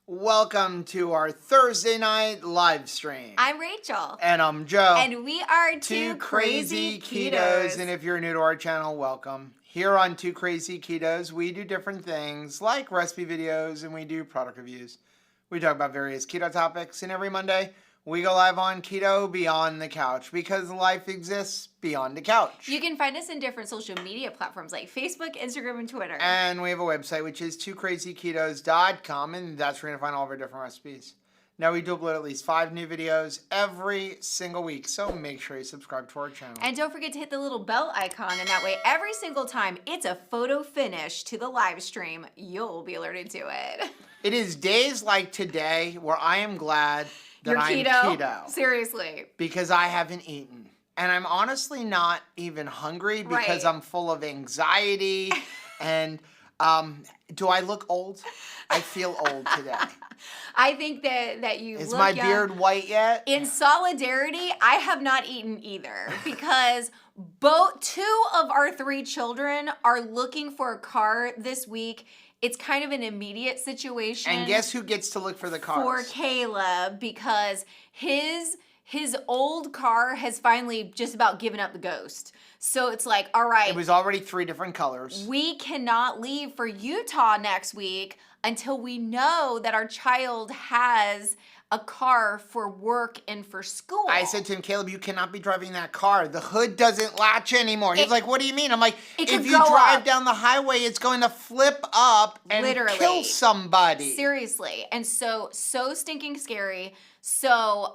Welcome to our Thursday night live stream. I'm Rachel. And I'm Joe. And we are Two Crazy Ketos. And if you're new to our channel, welcome. Here on Two Crazy Ketos, we do different things like recipe videos and we do product reviews. We talk about various keto topics, and every Monday we go live on Keto Beyond the Couch because life exists beyond the couch. You can find us in different social media platforms like Facebook, Instagram, and Twitter. And we have a website, which is twocrazyketos.com, and that's where you're going to find all of our different recipes. Now, we do upload at least 5 new videos every single week, so make sure you subscribe to our channel. And don't forget to hit the little bell icon, and that way every single time it's a photo finish to the live stream, you'll be alerted to it. It is days like today where I am glad that You're I'm keto. Seriously. Because I haven't eaten. And I'm honestly not even hungry because I'm full of anxiety. And do I look old? I feel old today. I think that you Is look my young. beard white yet? In solidarity, I have not eaten either because two of our 3 children are looking for a car this week. It's kind of an immediate situation. And guess who gets to look for the cars? For Caleb, because his old car has finally just about given up the ghost. So it's like, all right. It was already 3 different colors. We cannot leave for Utah next week until we know that our child has a car for work and for school. I said to him, Caleb, you cannot be driving that car. The hood doesn't latch anymore. He's like, what do you mean? I'm like, if you drive down the highway, it's going to flip up and kill somebody. Seriously. And so stinking scary. So,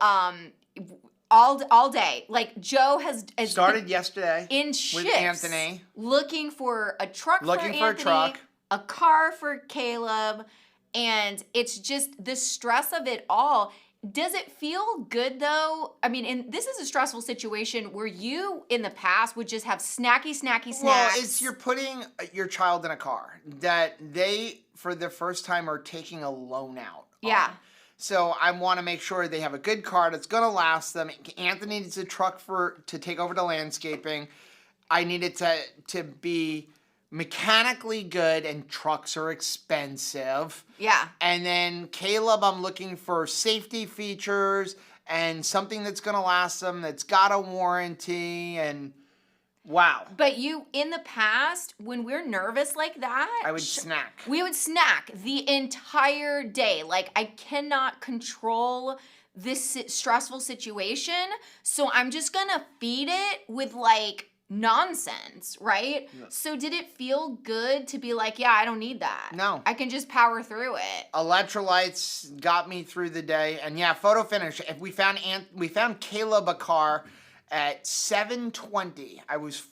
all day. Like, Joe has started yesterday in shifts with Anthony, looking for a truck for Anthony, a car for Caleb, and it's just the stress of it all. Does it feel good though? I mean, this is a stressful situation where you in the past would just have snacky snacks. Well, it's you're putting your child in a car that they, for the first time, are taking a loan out on. So I want to make sure they have a good car that's going to last them. Anthony needs a truck to take over the landscaping. I need it to be mechanically good, and trucks are expensive. Yeah. And then Caleb, I'm looking for safety features and something that's going to last them, that's got a warranty, and wow. But you, in the past, when we're nervous like that, I would snack. We would snack the entire day. Like, I cannot control this stressful situation, so I'm just gonna feed it with like nonsense, right? Yeah. So did it feel good to be like, yeah, I don't need that. No. I can just power through it. Electrolytes got me through the day. And yeah, photo finish. If we found Caleb a car at 7:20. I was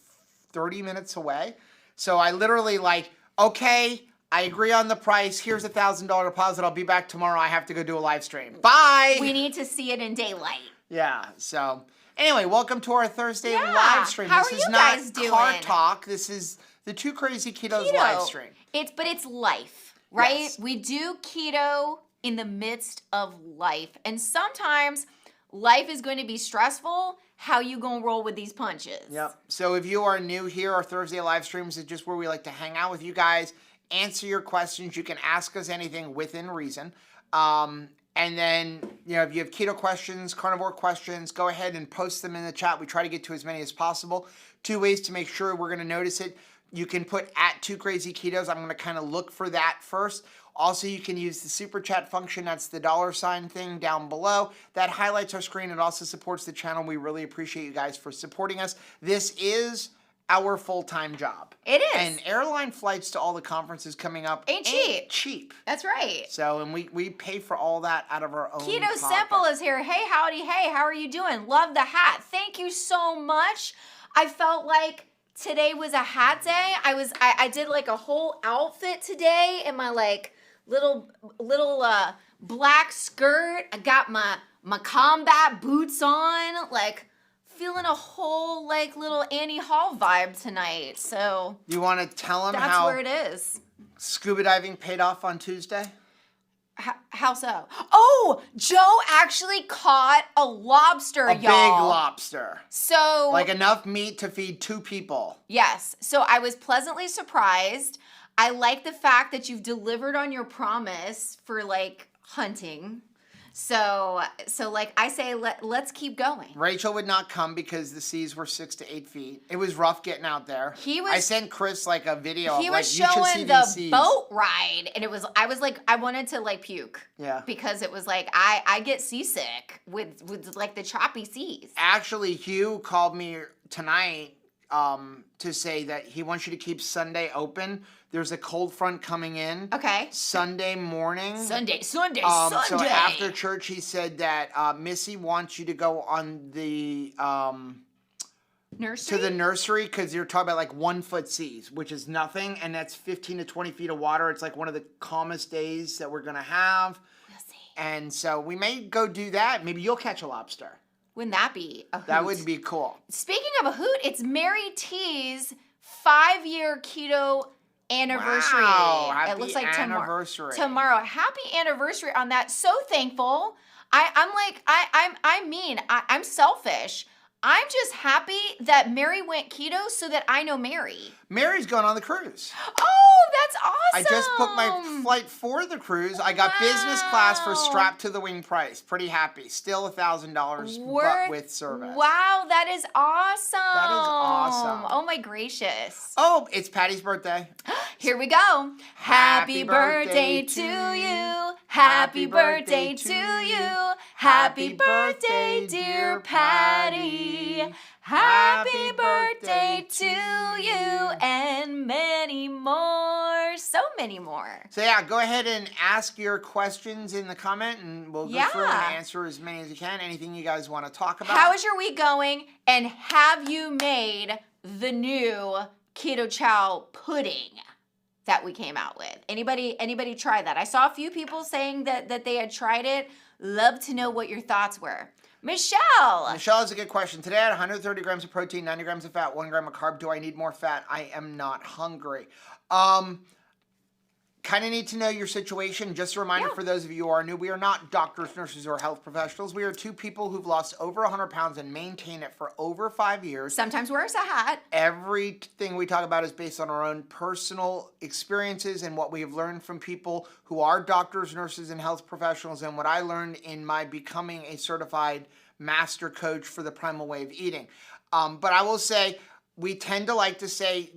30 minutes away. So I literally like, okay, I agree on the price. Here's a $1,000 deposit. I'll be back tomorrow. I have to go do a live stream. Bye. We need to see it in daylight. Yeah. So anyway, welcome to our Thursday live stream. How are you guys doing? Car talk. This is the Two Crazy Ketos live stream. But it's life, right? Yes. We do keto in the midst of life. And sometimes life is going to be stressful. How you gonna roll with these punches? Yep. So if you are new here, our Thursday live streams is just where we like to hang out with you guys, answer your questions. You can ask us anything within reason. And then, if you have keto questions, carnivore questions, go ahead and post them in the chat. We try to get to as many as possible. 2 ways to make sure we're going to notice it. You can put @2crazyketos. I'm going to kind of look for that first. Also, you can use the super chat function. That's the $ thing down below. That highlights our screen. It also supports the channel. We really appreciate you guys for supporting us. This is our full-time job. It is. And airline flights to all the conferences coming up ain't cheap. That's right. So, and we pay for all that out of our own Keto pocket. Simple is here. Hey, howdy. Hey, how are you doing? Love the hat. Thank you so much. I felt like today was a hat day. I did like a whole outfit today in my like little black skirt. I got my combat boots on, like feeling a whole like little Annie Hall vibe tonight. So you want to tell them that's how where it is. Scuba diving paid off on Tuesday? How so? Oh, Joe actually caught a lobster, y'all. A big lobster. So like enough meat to feed 2 people. Yes. So I was pleasantly surprised. I like the fact that you've delivered on your promise for like hunting. So like I say, let's keep going. Rachel would not come because the seas were 6 to 8 feet. It was rough getting out there. I sent Chris like a video of He like, was you should see showing these the seas. boat ride, and I was like, I wanted to like puke. Yeah. Because it was like I get seasick with like the choppy seas. Actually, Hugh called me tonight to say that he wants you to keep Sunday open. There's a cold front coming in. Okay. Sunday morning. Sunday. So after church, he said that Missy wants you to go on the nursery? to the nursery because you're talking about like 1 foot seas, which is nothing, and that's 15 to 20 feet of water. It's like one of the calmest days that we're gonna have. We'll see. And so we may go do that. Maybe you'll catch a lobster. Wouldn't that be a hoot? That would be cool. Speaking of a hoot, it's Mary T's 5-year keto anniversary. Wow, happy it looks like anniversary. Tomorrow. Happy anniversary on that. So thankful. I'm selfish. I'm just happy that Mary went keto so that I know Mary. Mary's going on the cruise. Oh, that's awesome. I just booked my flight for the cruise. I got business class for strapped to the wing price. Pretty happy. Still $1,000, but with service. Wow, that is awesome. That is awesome. Oh my gracious. Oh, it's Patty's birthday. Here we go. Happy birthday to you. Happy birthday to you. Happy birthday, dear Patty. Happy birthday to you and many more. So many more. So yeah, go ahead and ask your questions in the comment and we'll go through and answer as many as you can. Anything you guys want to talk about. How is your week going? And have you made the new Keto Chow pudding that we came out with? Anybody try that? I saw a few people saying that they had tried it. Love to know what your thoughts were. Michelle has a good question. Today I had 130 grams of protein, 90 grams of fat, 1 gram of carb. Do I need more fat? I am not hungry. Kind of need to know your situation. Just a reminder for those of you who are new, we are not doctors, nurses, or health professionals. We are two people who've lost over 100 pounds and maintain it for over 5 years. sometimes wears a hat. Everything we talk about is based on our own personal experiences and what we have learned from people who are doctors, nurses, and health professionals, and what I learned in my becoming a certified master coach for the primal way of eating. But I will say, we tend to like to say,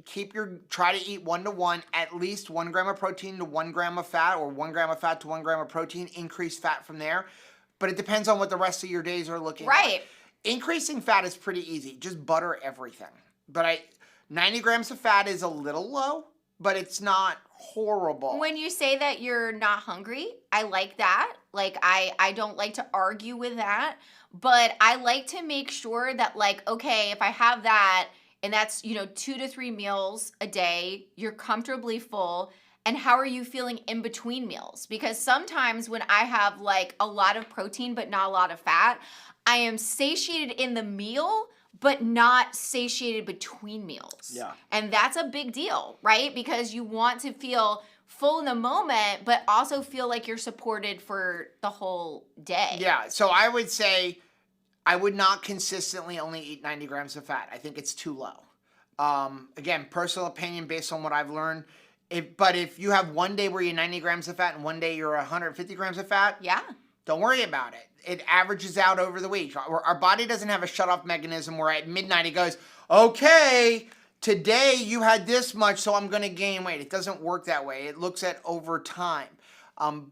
try to eat 1-to-1, at least 1 gram of protein to 1 gram of fat, or 1 gram of fat to 1 gram of protein, increase fat from there. But it depends on what the rest of your days are looking like. Increasing fat is pretty easy. Just butter everything. But 90 grams of fat is a little low, but it's not horrible. When you say that you're not hungry, I like that. Like, I don't like to argue with that, but I like to make sure that, like, okay, if I have that, and that's, 2 to 3 meals a day, you're comfortably full. And how are you feeling in between meals? Because sometimes when I have like a lot of protein but not a lot of fat, I am satiated in the meal but not satiated between meals. Yeah. And that's a big deal, right? Because you want to feel full in the moment but also feel like you're supported for the whole day. Yeah, so I would say I would not consistently only eat 90 grams of fat. I think it's too low. Again, personal opinion based on what I've learned. But if you have one day where you're 90 grams of fat and one day you're 150 grams of fat, don't worry about it. It averages out over the week. Our body doesn't have a shut-off mechanism where at midnight it goes, okay, today you had this much, so I'm going to gain weight. It doesn't work that way. It looks at over time.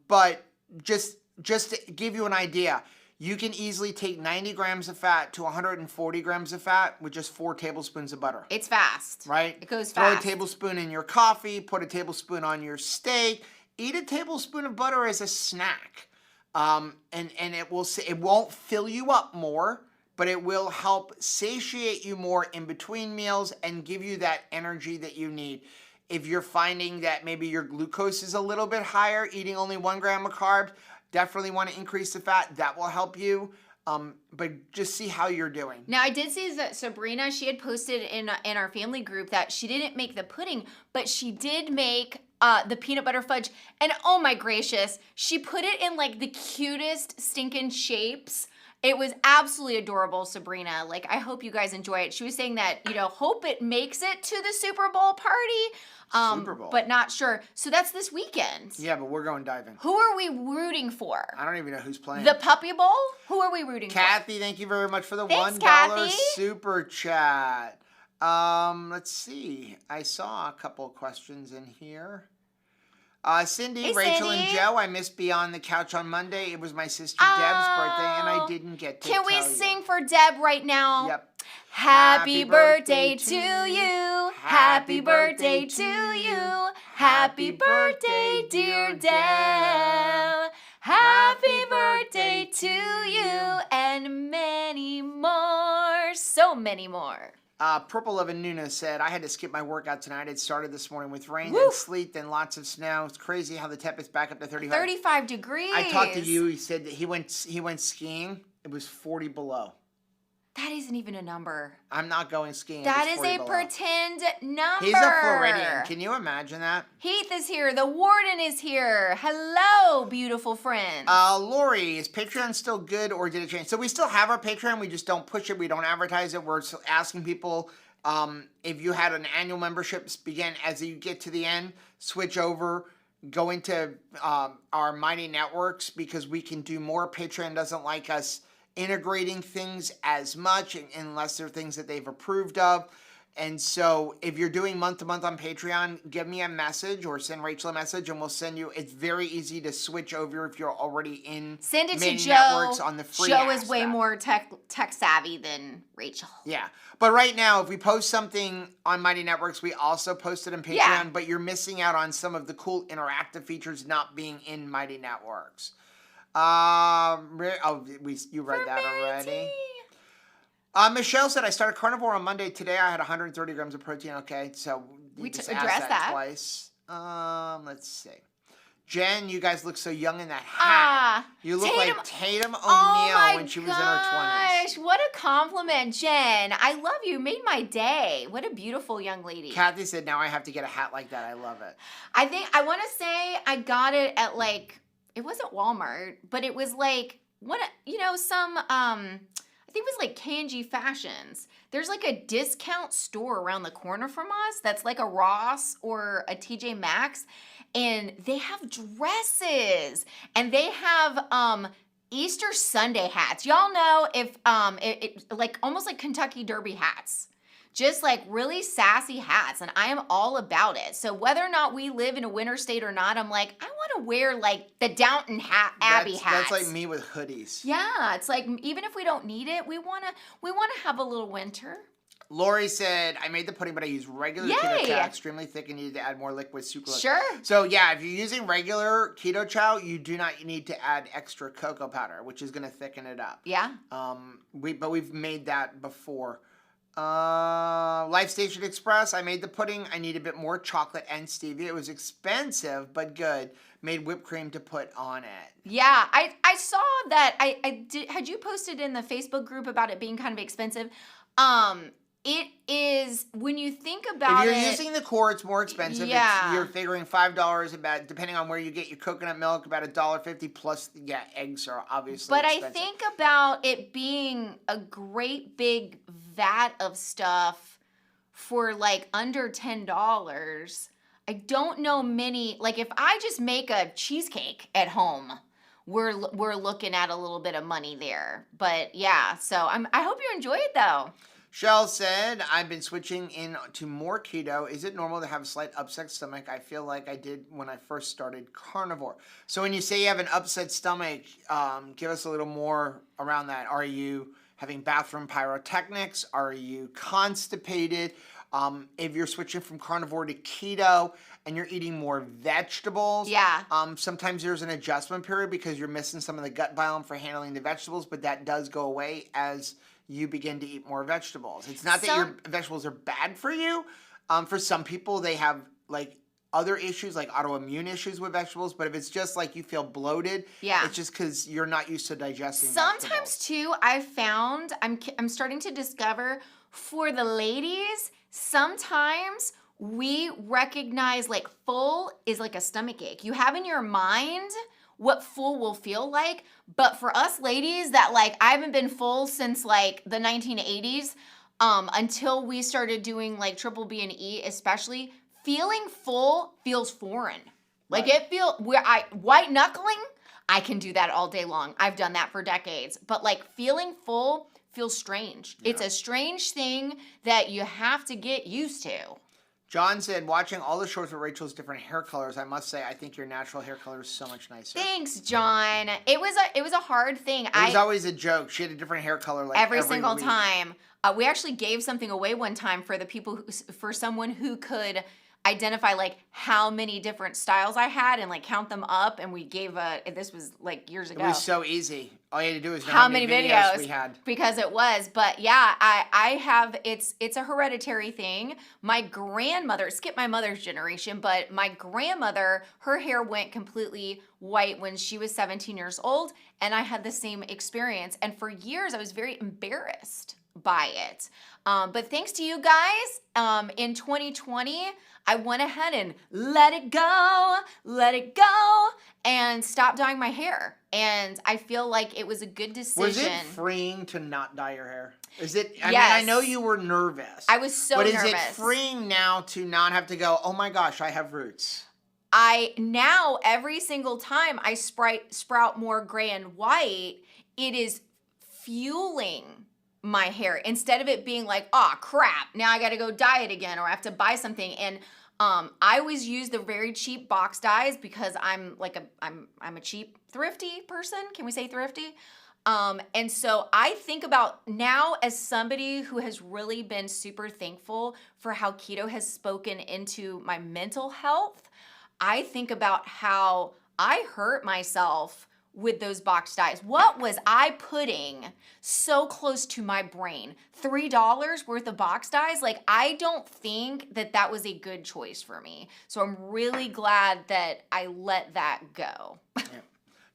But just to give you an idea, you can easily take 90 grams of fat to 140 grams of fat with just 4 tablespoons of butter. It's fast. Right? It goes Throw fast. a tablespoon in your coffee, put a tablespoon on your steak, eat a tablespoon of butter as a snack. And it won't fill you up more, but it will help satiate you more in between meals and give you that energy that you need. If you're finding that maybe your glucose is a little bit higher, eating only 1 gram of carbs, definitely want to increase the fat. That will help you. But just see how you're doing. Now, I did see that Sabrina, she had posted in our family group that she didn't make the pudding, but she did make the peanut butter fudge. And oh my gracious, she put it in like the cutest stinking shapes. It was absolutely adorable, Sabrina. Like, I hope you guys enjoy it. She was saying that, hope it makes it to the Super Bowl party. Super Bowl. But not sure. So that's this weekend. Yeah, but we're going diving. Who are we rooting for? I don't even know who's playing. The Puppy Bowl? Who are we rooting Kathy, thank you very much for the Thanks, $1 Kathy. super chat. Let's see. I saw a couple of questions in here. Cindy, Hey, Rachel, and Cindy. Joe, I missed Beyond the Couch on Monday. It was my sister Deb's birthday, and I didn't get to Can we tell you. sing for Deb right now? Yep. Happy birthday to you. Happy birthday to you. Happy birthday, dear Deb. Happy birthday to you and many more. So many more. Purple Lovin' Nuna said, I had to skip my workout tonight. It started this morning with rain Woo. and sleet, then lots of snow. It's crazy how the temp is back up to 35. 35 degrees. I talked to you. He said that he went skiing. It was 40 below. That isn't even a number. I'm not going skiing. That if it's is 40 a below. pretend number. He's a Floridian. Can you imagine that? Heath is here. The warden is here. Hello, beautiful friends. Lori, is Patreon still good or did it change? So we still have our Patreon. We just don't push it. We don't advertise it. We're asking people if you had an annual membership, begin as you get to the end, switch over, go into our Mighty Networks because we can do more. Patreon doesn't like us integrating things as much unless they're things that they've approved of. And so if you're doing month to month on Patreon, give me a message or send Rachel a message and we'll send you. It's very easy to switch over if you're already in Send it to Mighty Joe. Networks on the free Joe is way aspect. more tech savvy than Rachel. Yeah. But right now, if we post something on Mighty Networks, we also post it on Patreon, Yeah. but you're missing out on some of the cool interactive features not being in Mighty Networks. You read that already. Michelle said, I started Carnivore on Monday. Today I had 130 grams of protein. Okay, so We just addressed asked that. twice. Let's see. Jen, you guys look so young in that hat. You look Tatum- like Tatum O'Neal Oh my when she was in her 20s. gosh, what a compliment, Jen. I love you. Made my day. What a beautiful young lady. Kathy said, now I have to get a hat like that. I love it. I want to say I got it at it wasn't Walmart, but it was some I think it was like K&G Fashions. There's like a discount store around the corner from us that's like a Ross or a TJ Maxx, and they have dresses and they have Easter Sunday hats. Y'all know if like almost like Kentucky Derby hats. Just like really sassy hats, and I am all about it. So whether or not we live in a winter state or not, I'm like, I want to wear like the Downton Abbey hats. That's like me with hoodies. Yeah, it's like even if we don't need it, we wanna have a little winter. Lori said, I made the pudding, but I use regular Yay! keto chow. Extremely thick and needed to add more liquid sucrose. Sure. So yeah, if you're using regular keto chow, you do not need to add extra cocoa powder, which is going to thicken it up. Yeah. But we've made that before. Life Station Express, I made the pudding. I need a bit more chocolate and stevia. It was expensive, but good. Made whipped cream to put on it. Yeah, I saw that. I did. Had you posted in the Facebook group about it being kind of expensive? It is when you think about If it. you're using the core, it's more expensive. Yeah. You're figuring $5 about, depending on where you get your coconut milk, about $1.50 plus. Yeah, eggs are obviously But expensive. I think about it being a great big vat of stuff for like under $10. I don't know many. Like if I just make a cheesecake at home, we're looking at a little bit of money there. But yeah, so I hope you enjoy it though. Shell said, I've been switching into more keto. Is it normal to have a slight upset stomach? I feel like I did when I first started Carnivore. So when you say you have an upset stomach, give us a little more around that. Are you having bathroom pyrotechnics? Are you constipated? If you're switching from Carnivore to keto and you're eating more vegetables, Yeah. Sometimes there's an adjustment period because you're missing some of the gut biome for handling the vegetables, but that does go away as you begin to eat more vegetables. It's not that your vegetables are bad for you. For some people, they have like other issues, like autoimmune issues with vegetables. But if it's just like you feel bloated, Yeah. it's just because you're not used to digesting Sometimes vegetables. too, I've found I'm starting to discover for the ladies, sometimes we recognize like full is like a stomach ache. You have in your mind what full will feel like. But for us ladies that like, I haven't been full since like the 1980s, until we started doing like triple B and E, especially, feeling full feels foreign. Like it white knuckling, I can do that all day long. I've done that for decades. But like feeling full feels strange. Yeah. It's a strange thing that you have to get used to. John said, watching all the shorts with Rachel's different hair colors, I must say, I think your natural hair color is so much nicer. Thanks, John. It was a hard thing. It was always a joke. She had a different hair color like every single week. time. We actually gave something away one time for the people for someone who could identify like how many different styles I had and like count them up, and we gave this was like years ago. It was so easy. All you had to do was know how many videos we had. Because it was. But yeah, I have, it's a hereditary thing. My grandmother, skip my mother's generation, but my grandmother, her hair went completely white when she was 17 years old, and I had the same experience. And for years I was very embarrassed by it. But thanks to you guys, in 2020, I went ahead and let it go, and stopped dyeing my hair. And I feel like it was a good decision. Was it freeing to not dye your hair? Is it? I Yes. mean, I know you were nervous. I was so nervous. But is it freeing now to not have to go, oh my gosh, I have roots? Now every single time I sprout more gray and white, it is fueling my hair instead of it being like, oh crap, now I got to go dye it again, or I have to buy something. And I always use the very cheap box dyes because I'm like I'm a cheap, thrifty person. Can we say thrifty? And so I think about now as somebody who has really been super thankful for how keto has spoken into my mental health. I think about how I hurt myself with those box dyes. What was I putting so close to my brain? $3 worth of box dyes? Like, I don't think that was a good choice for me. So I'm really glad that I let that go. Yeah.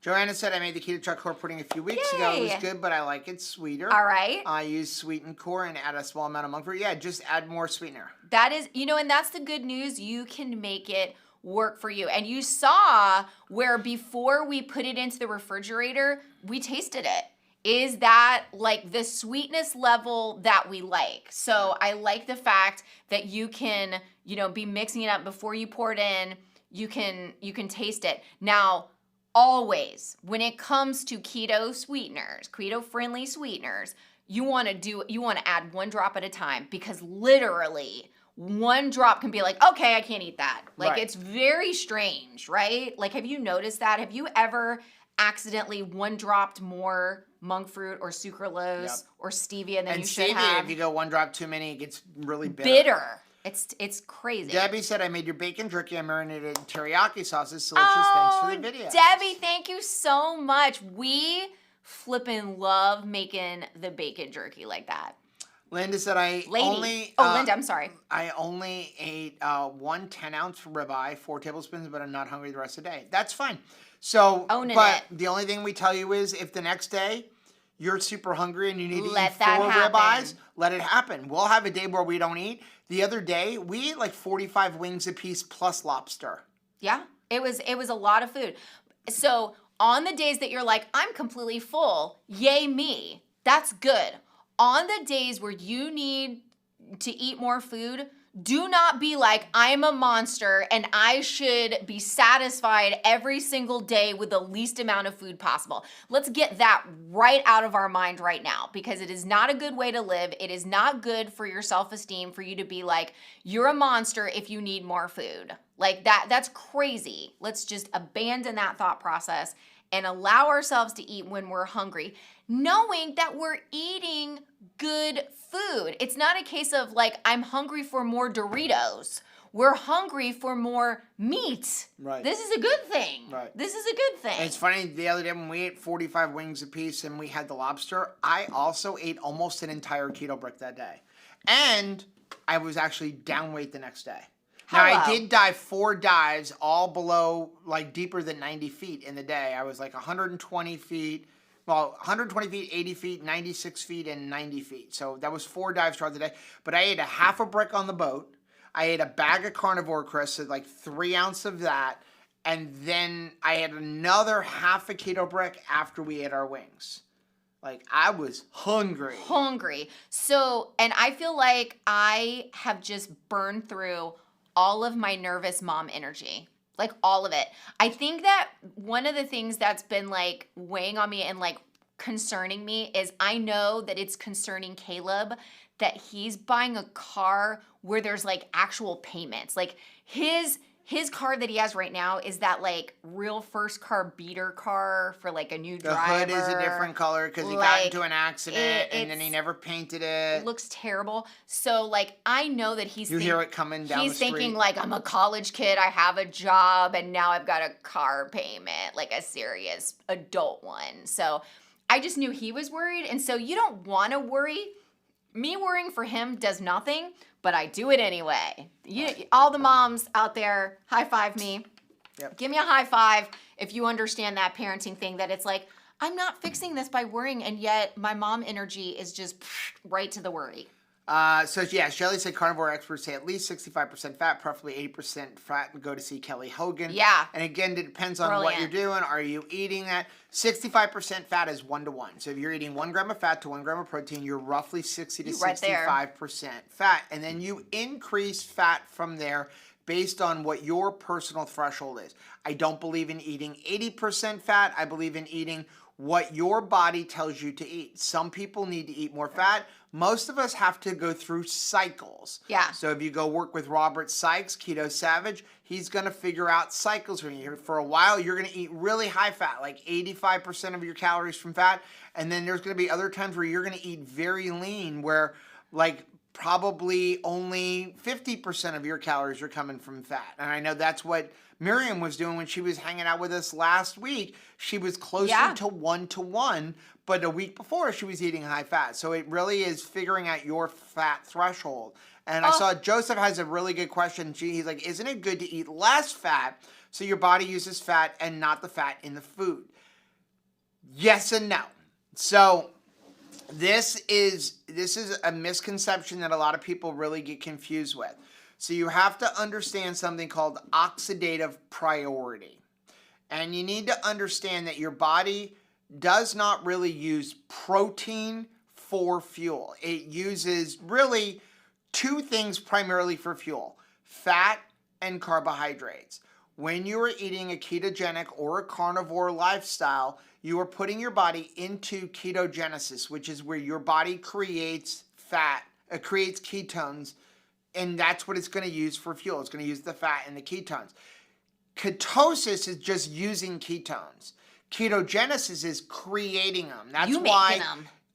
Joanna said, I made the keto chocolate pudding a few weeks ago. It was good, but I like it sweeter. All right. I use sweetened core and add a small amount of monk fruit. Yeah, just add more sweetener. That is, and that's the good news. You can make it work for you. And you saw where before we put it into the refrigerator, we tasted it. Is that like the sweetness level that we like? So I like the fact that you can, be mixing it up before you pour it in. You can taste it. Now, always, when it comes to keto sweeteners, keto-friendly sweeteners, you want to add 1 drop at a time, because literally 1 drop can be like, okay, I can't eat that. Like, right. It's very strange, right? Like, have you noticed that? Have you ever accidentally 1 dropped more monk fruit or sucralose or stevia than you should have? And stevia, if you go 1 drop too many, it gets really bitter. Bitter. It's crazy. Debbie said, I made your bacon jerky. I marinated in teriyaki sauces. Delicious. Thanks for the video. Debbie, thank you so much. We flippin' love making the bacon jerky like that. Linda said, Linda, I'm sorry. I only ate 1 10-ounce ribeye, 4 tablespoons, but I'm not hungry the rest of the day. That's fine. So, the only thing we tell you is if the next day you're super hungry and you need to eat 4 ribeyes, let it happen. We'll have a day where we don't eat. The other day, we ate like 45 wings a piece plus lobster. Yeah, it was a lot of food. So on the days that you're like, I'm completely full, yay me, that's good. On the days where you need to eat more food, do not be like, I'm a monster and I should be satisfied every single day with the least amount of food possible. Let's get that right out of our mind right now, because it is not a good way to live. It is not good for your self-esteem for you to be like, you're a monster if you need more food. Like that's crazy. Let's just abandon that thought process and allow ourselves to eat when we're hungry, knowing that we're eating good food. It's not a case of like, I'm hungry for more Doritos. We're hungry for more meat. Right. This is a good thing. Right. This is a good thing. And it's funny, the other day when we ate 45 wings a piece and we had the lobster, I also ate almost an entire keto brick that day. And I was actually down weight the next day. Now, I did dive 4 dives, all below, like, deeper than 90 feet in the day. I was like 120 feet, 80 feet, 96 feet, and 90 feet. So that was 4 dives throughout the day. But I ate a half a brick on the boat. I ate a bag of Carnivore crisps, like 3 ounces of that. And then I had another half a keto brick after we ate our wings. Like, I was hungry. So, and I feel like I have just burned through all of my nervous mom energy. Like, all of it. I think that one of the things that's been, like, weighing on me and, like, concerning me is I know that it's concerning Caleb that he's buying a car where there's, like, actual payments. Like, his car that he has right now is that, like, real first car beater car for, like, a new driver. The hood is a different color because he got into an accident and then he never painted it. It looks terrible. So, like, I know that he's hear it coming down the street. He's thinking, like, I'm a college kid, I have a job, and now I've got a car payment, like a serious adult one. So, I just knew he was worried, and so you don't want to worry. Me worrying for him does nothing, but I do it anyway. All the moms out there, high five me. Yep. Give me a high five if you understand that parenting thing, that it's like, I'm not fixing this by worrying, and yet my mom energy is just right to the worry. Shelly said carnivore experts say at least 65% fat, preferably 80% fat, and go to see Kelly Hogan. Yeah. And again, it depends on what you're doing. Are you eating that? 65% fat is 1-to-1. So if you're eating 1 gram of fat to 1 gram of protein, you're roughly 60 to 65% fat. And then you increase fat from there based on what your personal threshold is. I don't believe in eating 80% fat. I believe in eating what your body tells you to eat. Some people need to eat more fat. Most of us have to go through cycles. Yeah. So if you go work with Robert Sykes, Keto Savage, he's going to figure out cycles for you. For a while, you're going to eat really high fat, like 85% of your calories from fat. And then there's going to be other times where you're going to eat very lean, where like probably only 50% of your calories are coming from fat. And I know that's what Miriam was doing when she was hanging out with us last week. She was closer to 1-to-1, but a week before she was eating high fat. So it really is figuring out your fat threshold. And I saw Joseph has a really good question. He's like, isn't it good to eat less fat so your body uses fat and not the fat in the food? Yes and no. So this is a misconception that a lot of people really get confused with. So you have to understand something called oxidative priority. And you need to understand that your body does not really use protein for fuel. It uses really two things primarily for fuel: fat and carbohydrates. When you are eating a ketogenic or a carnivore lifestyle, you are putting your body into ketogenesis, which is where your body creates fat, creates ketones, and that's what it's going to use for fuel. It's going to use the fat and the ketones. Ketosis is just using ketones. Ketogenesis is creating them. That's why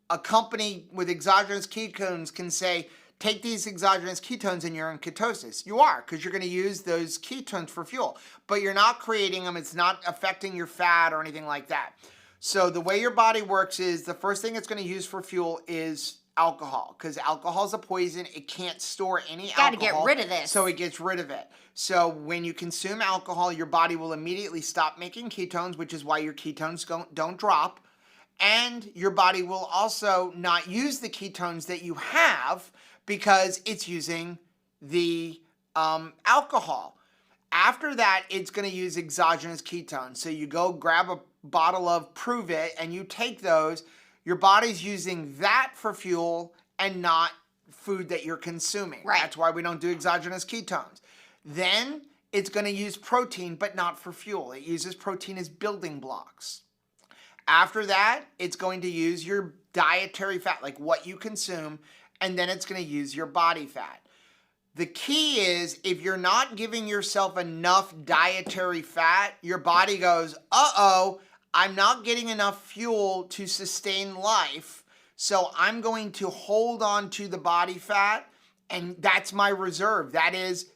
a company with exogenous ketones can say, take these exogenous ketones and you're in ketosis. You are, because you're going to use those ketones for fuel. But you're not creating them. It's not affecting your fat or anything like that. So the way your body works is the first thing it's going to use for fuel is alcohol, because alcohol is a poison. It can't store any alcohol. Got to get rid of this. So it gets rid of it. So when you consume alcohol, your body will immediately stop making ketones, which is why your ketones don't drop. And your body will also not use the ketones that you have because it's using the alcohol. After that, it's going to use exogenous ketones. So you go grab a bottle of Prove It and you take those. Your body's using that for fuel and not food that you're consuming. Right. That's why we don't do exogenous ketones. Then it's going to use protein, but not for fuel. It uses protein as building blocks. After that, it's going to use your dietary fat, like what you consume, and then it's going to use your body fat. The key is, if you're not giving yourself enough dietary fat, your body goes, uh-oh, I'm not getting enough fuel to sustain life, so I'm going to hold on to the body fat, and that's my reserve. That is,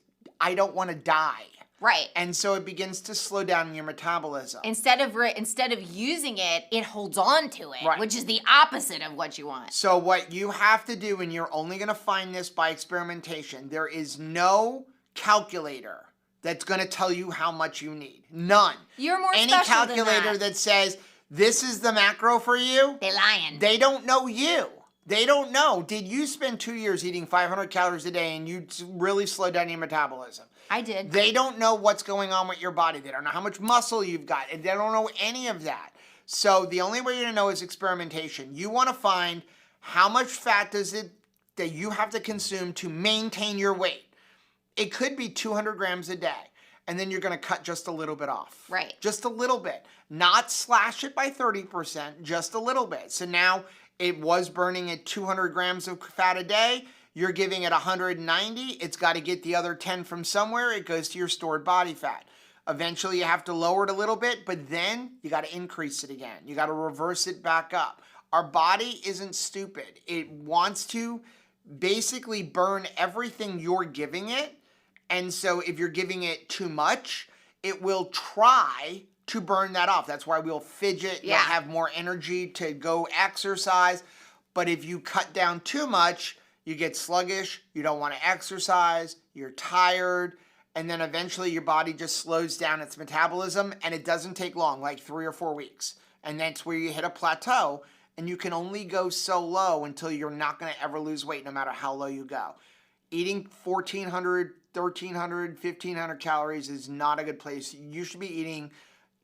I don't want to die. Right. And so it begins to slow down your metabolism. Instead of using it, it holds on to it, Right. which is the opposite of what you want. So what you have to do, and you're only going to find this by experimentation, there is no calculator that's going to tell you how much you need. None. You're more Any special calculator than that says, this is the macro for you, They're lying. they don't know you. They don't know. Did you spend 2 years eating 500 calories a day and you really slow down your metabolism? I did. They don't know what's going on with your body. They don't know how much muscle you've got. And they don't know any of that. So the only way you're going to know is experimentation. You want to find how much fat does it that you have to consume to maintain your weight. It could be 200 grams a day. And then you're going to cut just a little bit off. Right. Just a little bit. Not slash it by 30%, just a little bit. So now it was burning at 200 grams of fat a day. You're giving it 190. It's got to get the other 10 from somewhere. It goes to your stored body fat. Eventually, you have to lower it a little bit, but then you got to increase it again. You got to reverse it back up. Our body isn't stupid. It wants to basically burn everything you're giving it. And so if you're giving it too much, it will try to burn that off. That's why we'll fidget. Yeah. You'll have more energy to go exercise. But if you cut down too much, you get sluggish, you don't want to exercise, you're tired, and then eventually your body just slows down its metabolism, and it doesn't take long, like 3 or 4 weeks. And that's where you hit a plateau, and you can only go so low until you're not going to ever lose weight no matter how low you go. Eating 1,400, 1,300, 1,500 calories is not a good place. You should be eating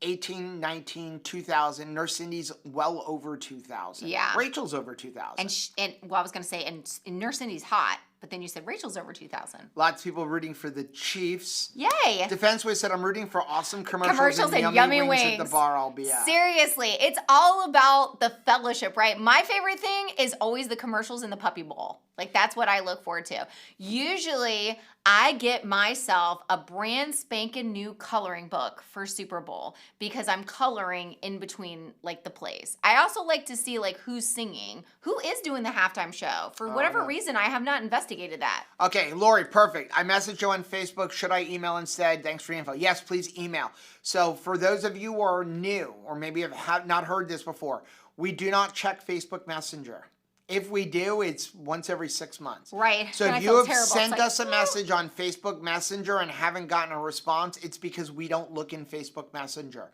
18, 19, 2,000. Nurse Cindy's well over 2,000. Yeah. Rachel's over 2,000. And I was going to say, and Nurse Cindy's hot, but then you said Rachel's over 2,000. Lots of people rooting for the Chiefs. Yay. Defense Way said, I'm rooting for awesome commercials and yummy wings at the bar I'll be at. Seriously, it's all about the fellowship, right? My favorite thing is always the commercials in the puppy bowl. Like, that's what I look forward to. Usually, I get myself a brand spanking new coloring book for Super Bowl because I'm coloring in between, like, the plays. I also like to see, like, who's singing, who is doing the halftime show. For whatever reason, I have not investigated that. Okay, Lori, perfect. I messaged you on Facebook. Should I email instead? Thanks for the info. Yes, please email. So for those of you who are new or maybe have not heard this before, we do not check Facebook Messenger. If we do, it's once every 6 months. Right. So if you have sent us a message on Facebook Messenger and haven't gotten a response, it's because we don't look in Facebook Messenger.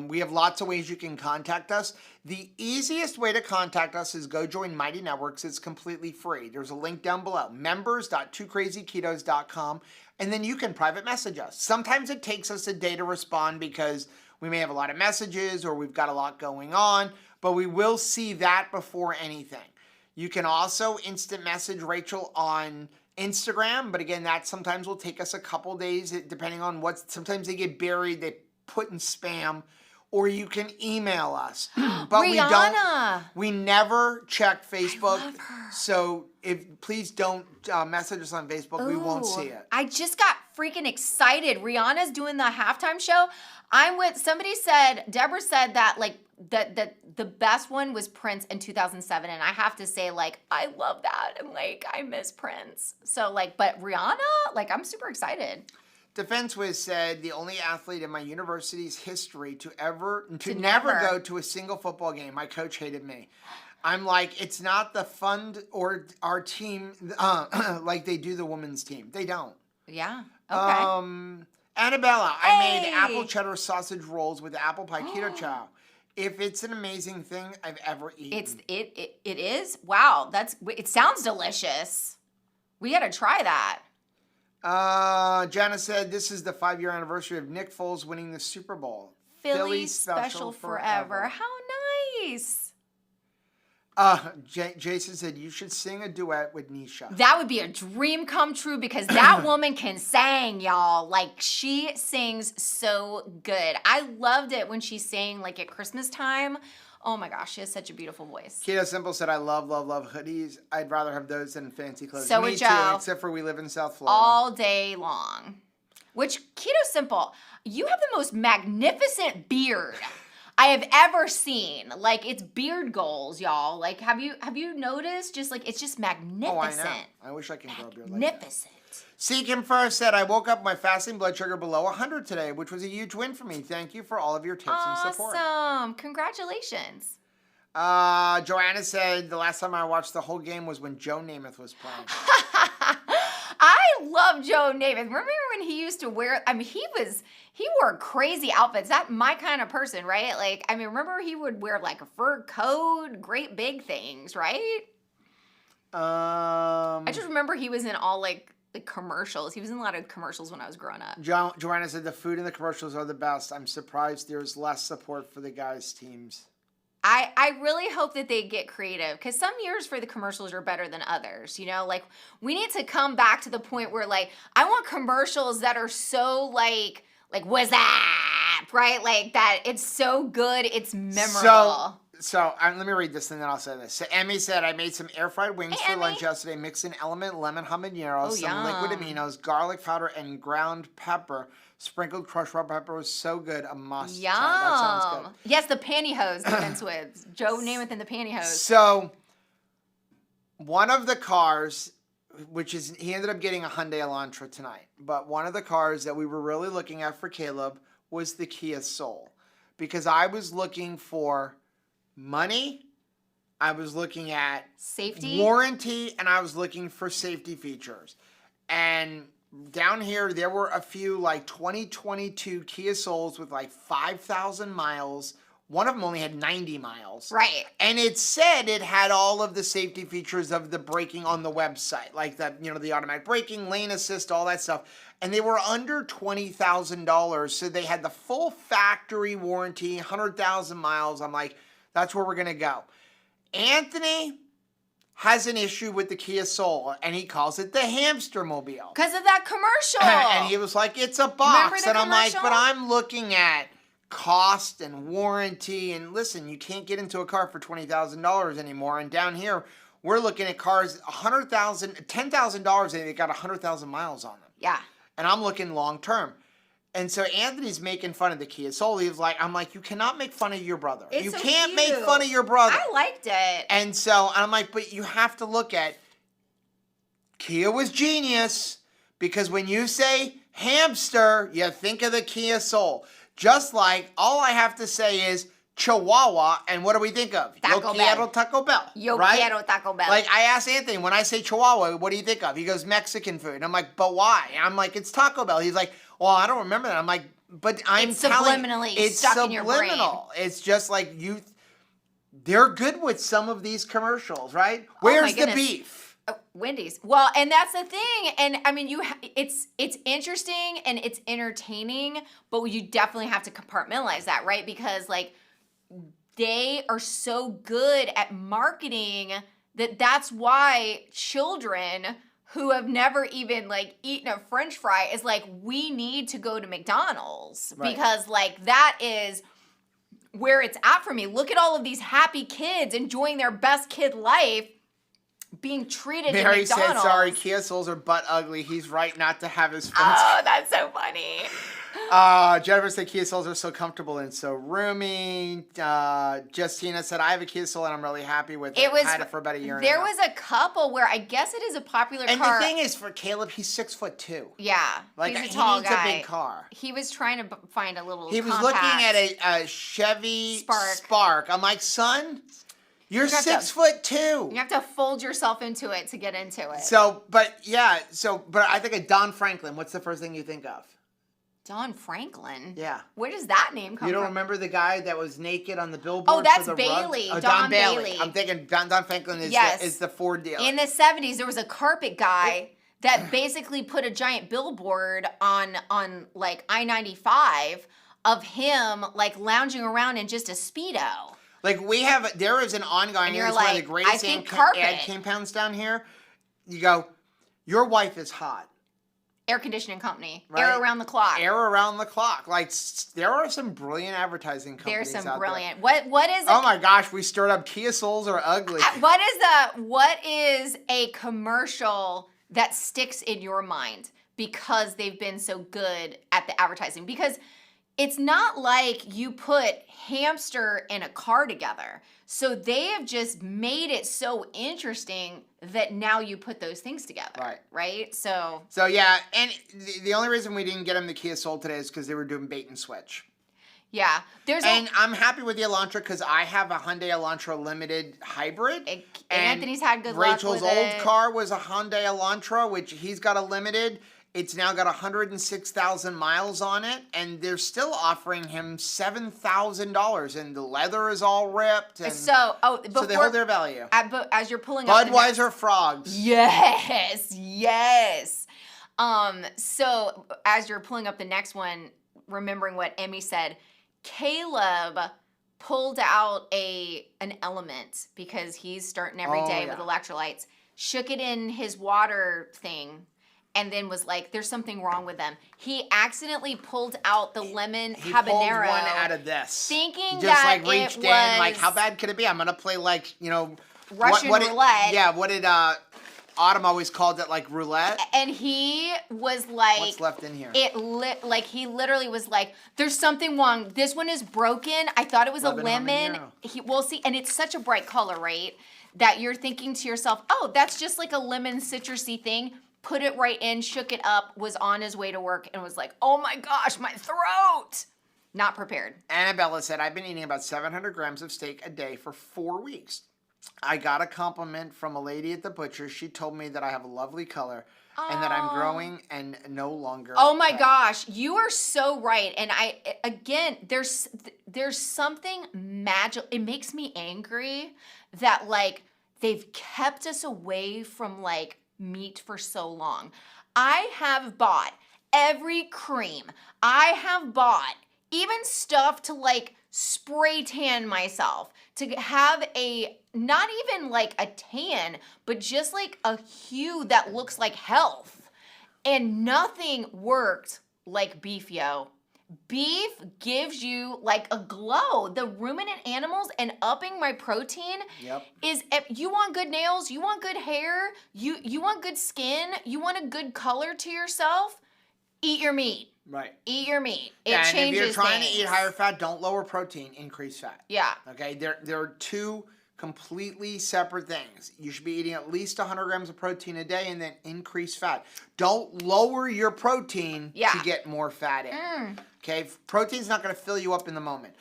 We have lots of ways you can contact us. The easiest way to contact us is go join Mighty Networks. It's completely free. There's a link down below, members.2krazyketos.com, and then you can private message us. Sometimes it takes us a day to respond because we may have a lot of messages or we've got a lot going on, but we will see that before anything. You can also instant message Rachel on Instagram, but again, that sometimes will take us a couple days, depending on sometimes they get buried, they put in spam, or you can email us. But Rihanna. we never check Facebook. I love her. So please don't message us on Facebook. We won't see it. I just got freaking excited. Rihanna's doing the halftime show. Deborah said that like that the best one was Prince in 2007, and I have to say, like, I love that, and like I miss Prince. So like, but Rihanna, like, I'm super excited. Defense Wiz said, the only athlete in my university's history to never go to a single football game. My coach hated me. I'm like, it's not the fund or our team like they do the women's team. They don't. Yeah. Okay. Annabella, I made apple cheddar sausage rolls with apple pie keto chow. If it's an amazing thing I've ever eaten. It is? Wow, it sounds delicious. We gotta try that. Jana said, this is the 5-year anniversary of Nick Foles winning the Super Bowl. Philly special forever. How nice. Jason said, you should sing a duet with Nisha. That would be a dream come true because that woman can sing, y'all. Like, she sings so good. I loved it when she sang, like, at Christmas time. Oh my gosh, she has such a beautiful voice. Keto Simple said, I love hoodies. I'd rather have those than fancy clothes. So Me would too, Joe. except for we live in South Florida. All day long. Which, Keto Simple, you have the most magnificent beard I have ever seen. Like, it's beard goals, y'all. Like, have you noticed? Just like, it's just magnificent. Oh, I know. I wish I can grow a beard like that. Magnificent. Seek Him First said, I woke up with my fasting blood sugar below 100 today, which was a huge win for me. Thank you for all of your tips and support. Awesome. Congratulations. Joanna said, the last time I watched the whole game was when Joe Namath was playing. I love Joe Namath. Remember when he used to wear, I mean, he wore crazy outfits. That's my kind of person, right? Like, I mean, remember he would wear like a fur coat, great big things, right? I just remember he was in all like like commercials. He was in a lot of commercials when I was growing up. Joanna said the food in the commercials are the best. I'm surprised there's less support for the guys' teams. I really hope that they get creative, because some years for the commercials are better than others. You know, like we need to come back to the point where like I want commercials that are so like what's that, right? Like that it's so good, it's memorable. So let me read this and then I'll say this. So Emmy said, I made some air fried wings for lunch yesterday, mixed in Element lemon habanero, some liquid aminos, garlic powder, and ground pepper. Sprinkled crushed red pepper was so good, a must. Yum. That sounds good. Yes, the pantyhose defense with Joe Namath and the pantyhose. So one of the cars, which is, he ended up getting a Hyundai Elantra tonight, but one of the cars that we were really looking at for Caleb was the Kia Soul, because I was looking for money, I was looking at safety, warranty, and I was looking for safety features. And down here, there were a few like 2022 Kia Souls with like 5,000 miles. One of them only had 90 miles. Right. And it said it had all of the safety features of the braking on the website, like the automatic braking, lane assist, all that stuff. And they were under $20,000. So they had the full factory warranty, 100,000 miles. I'm like, that's where we're going to go. Anthony has an issue with the Kia Soul, and he calls it the hamster mobile. Because of that commercial. And he was like, it's a box. And I'm like, commercial? but I'm looking at cost and warranty. And listen, you can't get into a car for $20,000 anymore. And down here, we're looking at cars, $10,000, and they got 100,000 miles on them. Yeah. And I'm looking long term. And so Anthony's making fun of the Kia Soul. He was like, I'm like, you cannot make fun of your brother. It's you so can't cute. make fun of your brother. I liked it. And so I'm like, but you have to look at, Kia was genius, because when you say hamster, you think of the Kia Soul. Just like all I have to say is Chihuahua, and what do we think of? Taco Yo quiero Taco Bell. Yo right? quiero Taco Bell. Like I asked Anthony, when I say Chihuahua, what do you think of? He goes, Mexican food. And I'm like, but why? And I'm like, it's Taco Bell. He's like, well, I don't remember that. I'm like, but it's subliminally stuck in your brain. It's just like they're good with some of these commercials, right? Where's the beef? Wendy's. Well, and that's the thing. And I mean, it's interesting and it's entertaining, but you definitely have to compartmentalize that, right? Because like they are so good at marketing that's why children who have never even like eaten a French fry is like, we need to go to McDonald's, right? Because like that is where it's at for me. Look at all of these happy kids enjoying their best kid life, being treated at McDonald's. Mary said, sorry, Kia Souls are butt ugly. He's right not to have his friends. Oh, that's so funny. Jennifer said Kia Souls are so comfortable and so roomy. Justina said, I have a Kia Soul and I'm really happy with it. I had it for about a year and a half. There was a couple where I guess it is a popular car. And the thing is, for Caleb, he's 6'2". Yeah. Like, he's a tall he needs guy. a big car. He was trying to find a little He was compact looking at a Chevy Spark. I'm like, son, you're 6'2". You have to fold yourself into it to get into it. But I think of Don Franklin. What's the first thing you think of? Don Franklin? Yeah. Where does that name come from? You don't remember the guy that was naked on the billboard? Oh, that's for the Bailey. Rugs? Don Bailey. I'm thinking Don Franklin is, is the Ford dealer. In the 70s, there was a carpet guy that basically put a giant billboard on like I-95 of him like lounging around in just a Speedo. Like there is an ongoing, it's one of the greatest ad campaigns down here. You go, your wife is hot. Air conditioning company. Right? Air around the clock. Air around the clock. Like, there are some brilliant advertising companies There's some out brilliant. there. What is it? Oh my gosh, we stirred up Kia Souls are ugly. What is a commercial that sticks in your mind because they've been so good at the advertising? Because it's not like you put hamster and a car together. So they have just made it so interesting that now you put those things together. Right? So yeah, and the only reason we didn't get them the Kia Soul today is because they were doing bait and switch. Yeah. I'm happy with the Elantra because I have a Hyundai Elantra Limited Hybrid. And Anthony's had good luck with Rachel's old car was a Hyundai Elantra, which he's got a Limited. It's now got 106,000 miles on it, and they're still offering him $7,000, and the leather is all ripped. And so they hold their value. But as you're pulling up Budweiser frogs. Yes. So as you're pulling up the next one, remembering what Emmy said, Caleb pulled out an element because he's starting every day with electrolytes, shook it in his water thing, and then was like, there's something wrong with them. He accidentally pulled out the lemon He habanero. pulled one out of this. Thinking he just that like reached it in, like, was how bad could it be? I'm going to play like, Russian roulette. What did Autumn always called it, like roulette? And he was like, what's left in here? He literally was like, there's something wrong. This one is broken. I thought it was a lemon. We'll see. And it's such a bright color, right? That you're thinking to yourself, oh, that's just like a lemon citrusy thing. Put it right in, shook it up, was on his way to work, and was like, oh my gosh, my throat. Not prepared. Annabella said, I've been eating about 700 grams of steak a day for 4 weeks. I got a compliment from a lady at the butcher. She told me that I have a lovely color and that I'm growing and no longer. Oh my gosh, you are so right. And there's something magical. It makes me angry that like they've kept us away from like meat for so long. I have bought every cream. I have bought even stuff to like spray tan myself, to have not even like a tan, but just like a hue that looks like health. And nothing worked like beef, yo. Beef gives you like a glow. The ruminant animals and upping my protein is, you want good nails, you want good hair, you want good skin, you want a good color to yourself, eat your meat. Right. Eat your meat. It and changes if you're trying things. to eat higher fat, don't lower protein, increase fat. Yeah. Okay? There are two completely separate things. You should be eating at least 100 grams of protein a day and then increase fat. Don't lower your protein to get more fat in. Okay? Protein's not going to fill you up in the moment.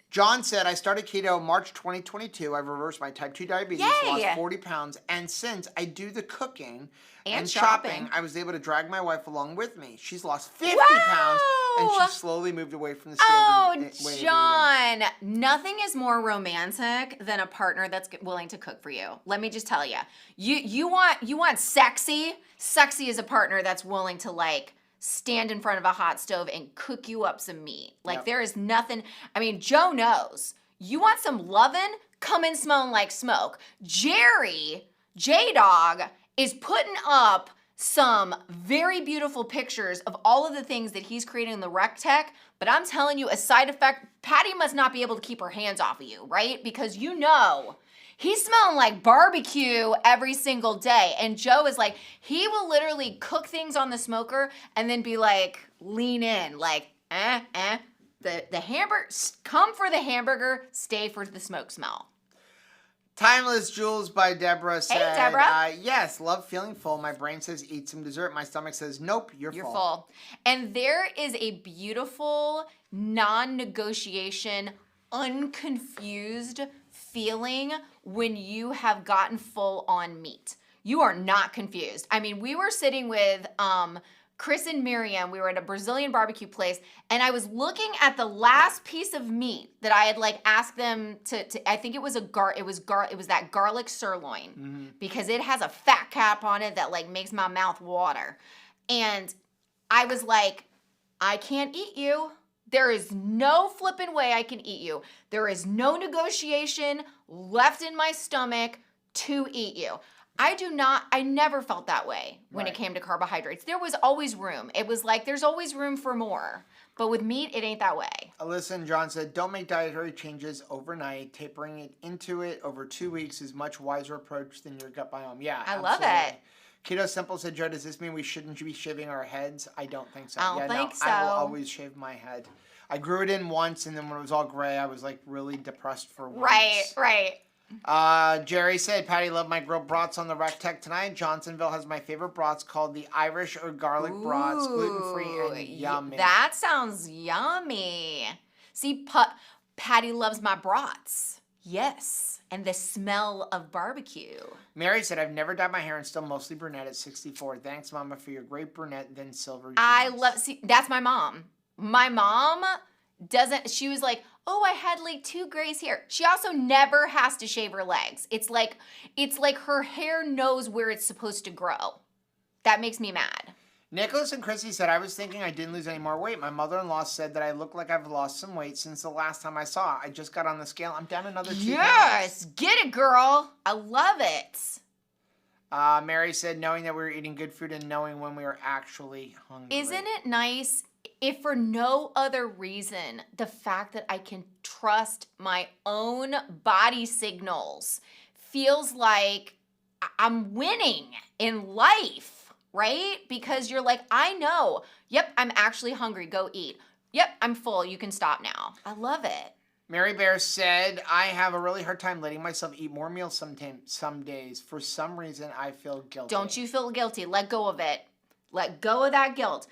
John said, I started keto March 2022. I've reversed my type 2 diabetes, lost 40 pounds, and since I do the cooking and shopping, I was able to drag my wife along with me. She's lost 50 pounds, and she's slowly moved away from the standard way of eating. John, nothing is more romantic than a partner that's willing to cook for you. Let me just tell you. You want sexy? Sexy is a partner that's willing to like stand in front of a hot stove and cook you up some meat. Like there is nothing. I mean, Joe knows. You want some lovin'? Come in smelling like smoke. J-Dog, is putting up some very beautiful pictures of all of the things that he's creating in the Rec Tech. But I'm telling you, a side effect, Patty must not be able to keep her hands off of you, right? Because you know, he's smelling like barbecue every single day. And Joe is like, he will literally cook things on the smoker and then be like, lean in, like, the hamburger, come for the hamburger, stay for the smoke smell. Timeless Jewels by Deborah said, Hey, Deborah. Yes, love feeling full. My brain says eat some dessert. My stomach says, nope, you're full. And there is a beautiful, non-negotiation, unconfused feeling when you have gotten full on meat. You are not confused. I mean, we were sitting with Chris and Miriam. We were at a Brazilian barbecue place, and I was looking at the last piece of meat that I had like asked them to I think it was it was that garlic sirloin because it has a fat cap on it that like makes my mouth water. And I was like, I can't eat you. There is no flipping way I can eat you. There is no negotiation left in my stomach to eat you. I never felt that way when it came to carbohydrates. There was always room. It was like, there's always room for more. But with meat, it ain't that way. Alyssa and John said, don't make dietary changes overnight. Tapering it into it over 2 weeks is much wiser approach than your gut biome. Yeah, I love it. Keto Simple said, Joe, does this mean we shouldn't be shaving our heads? I don't think so. I don't think so. I will always shave my head. I grew it in once, and then when it was all gray, I was like really depressed for weeks. Right. Jerry said, Patty, love my grilled brats on the Rec Tech tonight. Johnsonville has my favorite brats called the Irish or garlic brats, gluten-free and yummy. That sounds yummy. See, Patty loves my brats. Yes. And the smell of barbecue. Mary said, I've never dyed my hair and still mostly brunette at 64. Thanks, Mama, for your great brunette, then silver jeans. That's my mom. My mom she was like, oh, I had like 2 grays here. She also never has to shave her legs. It's like her hair knows where it's supposed to grow. That makes me mad. Nicholas and Chrissy said, I was thinking I didn't lose any more weight. My mother-in-law said that I look like I've lost some weight since the last time I saw her. I just got on the scale. I'm down another 2 pounds. Yes, get it, girl. I love it. Mary said, knowing that we were eating good food and knowing when we were actually hungry. Isn't it nice, if for no other reason, the fact that I can trust my own body signals feels like I'm winning in life, right? Because you're like, I know, yep, I'm actually hungry, go eat. Yep, I'm full, you can stop now. I love it. Mary Bear said, I have a really hard time letting myself eat more meals some days. For some reason, I feel guilty. Don't you feel guilty. Let go of it. Let go of that guilt.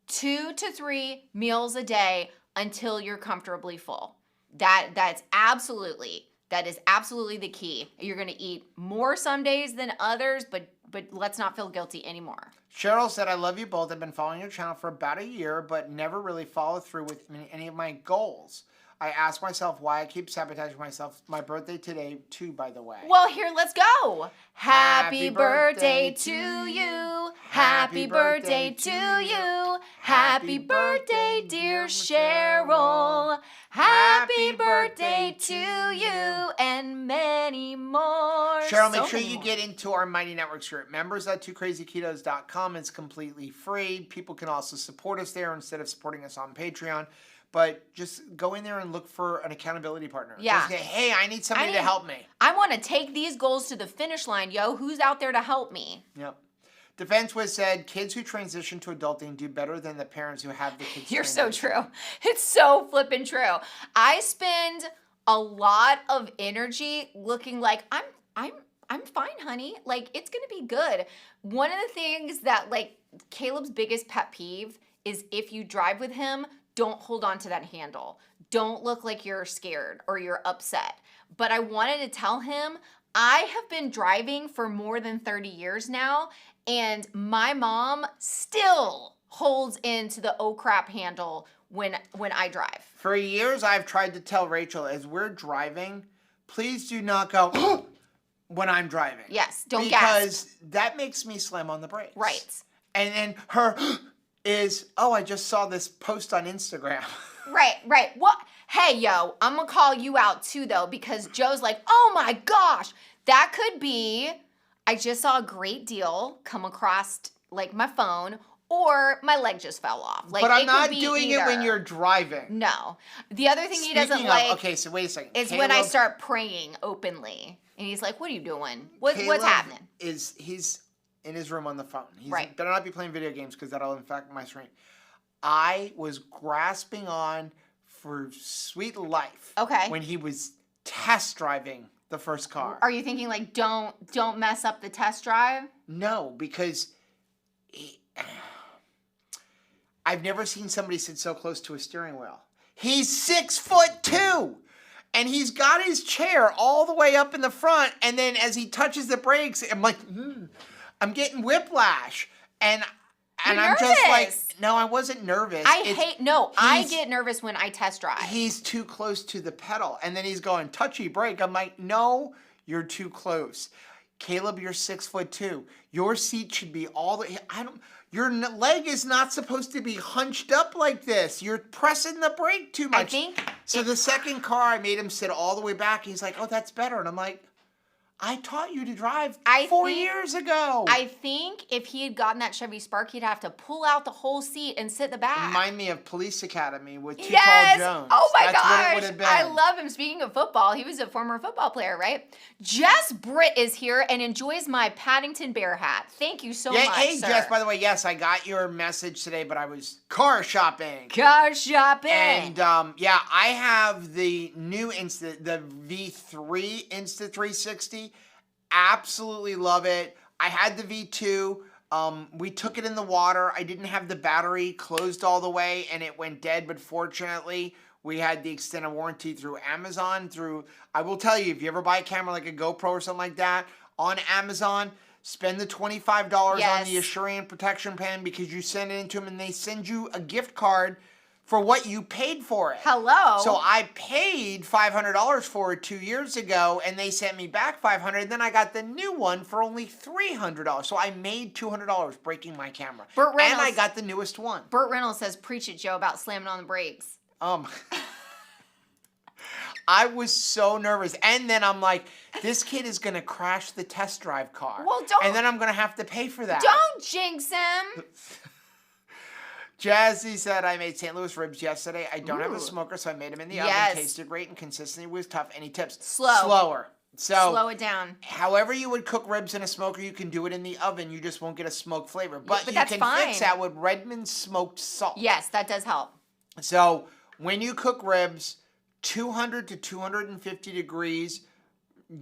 2 to 3 meals a day until you're comfortably full. That is absolutely the key. You're going to eat more some days than others, but let's not feel guilty anymore. Cheryl said, I love you both. I've been following your channel for about a year, but never really followed through with any of my goals. I ask myself why I keep sabotaging myself. My birthday today, too, by the way. Well, here, let's go. Happy birthday to you. Happy birthday to you. Happy birthday, dear Cheryl. Happy birthday to you and many more. Cheryl, make sure you get into our Mighty Networks group. Members.2krazyketos.com. It's completely free. People can also support us there instead of supporting us on Patreon. But just go in there and look for an accountability partner. Yeah. Just say, hey, I need somebody to help me. I want to take these goals to the finish line, yo. Who's out there to help me? Yep. Defense Wiz said, kids who transition to adulting do better than the parents who have the kids. You're so true. It's so flippin' true. I spend a lot of energy looking like I'm fine, honey. Like, it's gonna be good. One of the things that, like, Caleb's biggest pet peeve is if you drive with him, don't hold on to that handle. Don't look like you're scared or you're upset. But I wanted to tell him, I have been driving for more than 30 years now, and my mom still holds into the oh crap handle when I drive. For years, I've tried to tell Rachel, as we're driving, please do not go when I'm driving. Yes, don't gas. Because that makes me slam on the brakes. Right. And then her is, oh, I just saw this post on Instagram. Right. What? Hey, yo, I'm going to call you out too, though, because Joe's like, oh my gosh, that could be, I just saw a great deal come across, like, my phone, or my leg just fell off. Like, but I'm not doing it when you're driving. No. The other thing he doesn't like okay, so wait a second. is when I start praying openly. And he's like, what are you doing? What's happening? He's in his room on the phone. He right. better not be playing video games because that'll infect my screen. I was grasping on for sweet life. Okay. When he was test driving the first car. Are you thinking like don't mess up the test drive? No, because I've never seen somebody sit so close to a steering wheel. He's 6'2", and he's got his chair all the way up in the front, and then as he touches the brakes, I'm like, I'm getting whiplash, and I'm just like, no, I wasn't nervous. I get nervous when I test drive. He's too close to the pedal, and then he's going touchy brake. I'm like, no, you're too close. Caleb, you're 6'2". Your seat should be all the. Your leg is not supposed to be hunched up like this. You're pressing the brake too much. So the second car, I made him sit all the way back. He's like, oh, that's better. And I'm like, I taught you to drive 4 years ago. I think if he had gotten that Chevy Spark, he'd have to pull out the whole seat and sit in the back. Remind me of Police Academy with Too Tall Jones. Oh my gosh. What it would have been. I love him. Speaking of football, he was a former football player, right? Jess Britt is here and enjoys my Paddington Bear hat. Thank you so much, hey, sir. Jess, by the way, yes, I got your message today, but I was car shopping. And I have the new the V3 Insta360. Absolutely love it. I had the V2. We took it in the water. I didn't have the battery closed all the way, and it went dead. But fortunately, we had the extended warranty through Amazon. I will tell you, if you ever buy a camera like a GoPro or something like that on Amazon, spend the $25 on the Assurant protection pen because you send it into them, and they send you a gift card for what you paid for it. Hello. So I paid $500 for it 2 years ago, and they sent me back $500. Then I got the new one for only $300. So I made $200 breaking my camera, Burt Reynolds, and I got the newest one. Burt Reynolds says, "Preach it, Joe," about slamming on the brakes. I was so nervous, and then I'm like, this kid is gonna crash the test drive car. Well, don't. And then I'm gonna have to pay for that. Don't jinx him. Jazzy said, I made St. Louis ribs yesterday. I don't have a smoker, so I made them in the oven. Tasted great and consistency was tough. Any tips? Slower. So slow it down. However you would cook ribs in a smoker, you can do it in the oven. You just won't get a smoked flavor. But you can fix that with Redmond smoked salt. Yes, that does help. So when you cook ribs, 200 to 250 degrees,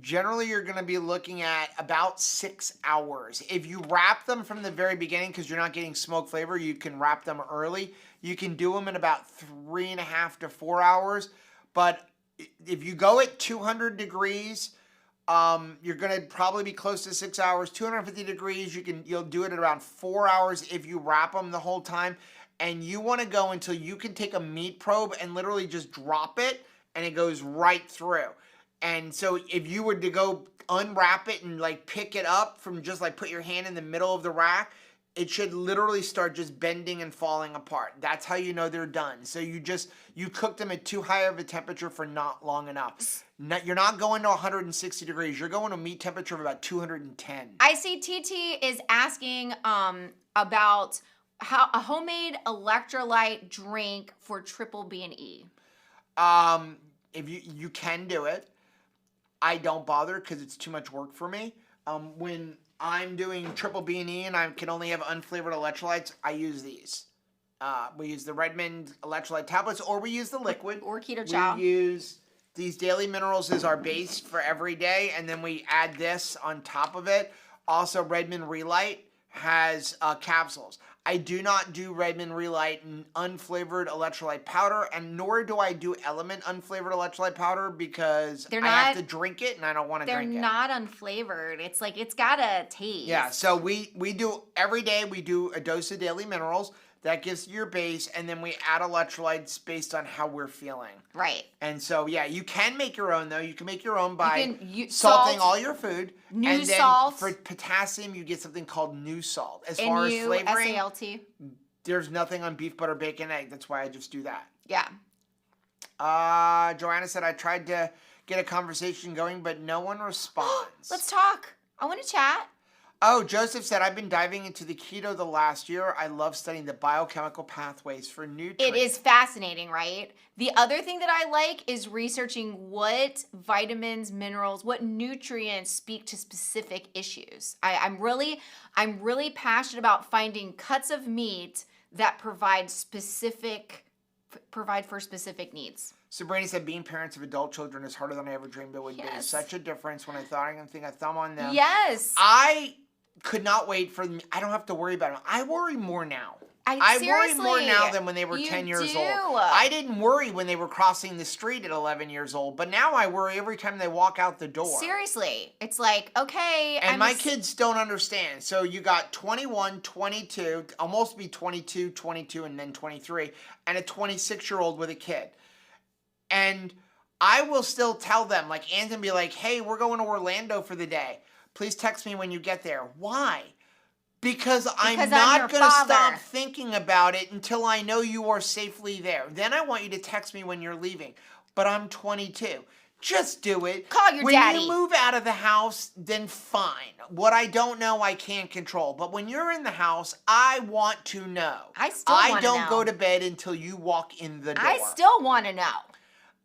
generally you're going to be looking at about 6 hours. If you wrap them from the very beginning, because you're not getting smoke flavor, you can wrap them early. You can do them in about 3.5 to 4 hours. But if you go at 200 degrees, you're going to probably be close to 6 hours. 250 degrees, you'll do it at around 4 hours if you wrap them the whole time. And you want to go until you can take a meat probe and literally just drop it, and it goes right through. And so if you were to go unwrap it and like pick it up from just like put your hand in the middle of the rack, it should literally start just bending and falling apart. That's how you know they're done. So you cook them at too high of a temperature for not long enough. You're not going to 160 degrees. You're going to meat temperature of about 210. I see TT is asking about how a homemade electrolyte drink for triple B and E. If you can do it. I don't bother because it's too much work for me. When I'm doing triple B and E and I can only have unflavored electrolytes, I use these. We use the Redmond electrolyte tablets, or we use the liquid. Or Keto Chow. We use these daily minerals as our base for every day, and then we add this on top of it. Also, Redmond Relight has capsules. I do not do Redmond Relight unflavored electrolyte powder, and nor do I do Element unflavored electrolyte powder because I have to drink it and I don't want to drink it. They're not unflavored. It's like, it's got a taste. Yeah, so we do, every day we do a dose of daily minerals. That gives you your base, and then we add electrolytes based on how we're feeling. Right. And so, yeah, you can make your own, though. You can make your own by salting all your food. New salt. For potassium, you get something called new salt. As far as flavoring, SALT. There's nothing on beef, butter, bacon, egg. That's why I just do that. Yeah. Joanna said, I tried to get a conversation going, but no one responds. Let's talk. I want to chat. Oh, Joseph said, I've been diving into the keto the last year. I love studying the biochemical pathways for nutrients. It is fascinating, right? The other thing that I like is researching what vitamins, minerals, what nutrients speak to specific issues. I'm really passionate about finding cuts of meat that provide for specific needs. Sabrina said, being parents of adult children is harder than I ever dreamed it would be. Such a difference when I thought I was going to think a thumb on them. Yes. I could not wait for them. I don't have to worry about them. I worry more now. I worry more now than when they were 10 years old. I didn't worry when they were crossing the street at 11 years old, but now I worry every time they walk out the door. Seriously. It's like, okay. And my kids don't understand. So you got 21, 22, almost be 22, 22, and then 23, and a 26-year-old with a kid. And I will still tell them, like, Anthony be like, hey, we're going to Orlando for the day. Please text me when you get there. Why? Because I'm not going to stop thinking about it until I know you are safely there. Then I want you to text me when you're leaving. But I'm 22. Just do it. Call your daddy. When you move out of the house, then fine. What I don't know, I can't control. But when you're in the house, I want to know. I don't go to bed until you walk in the door. I still want to know.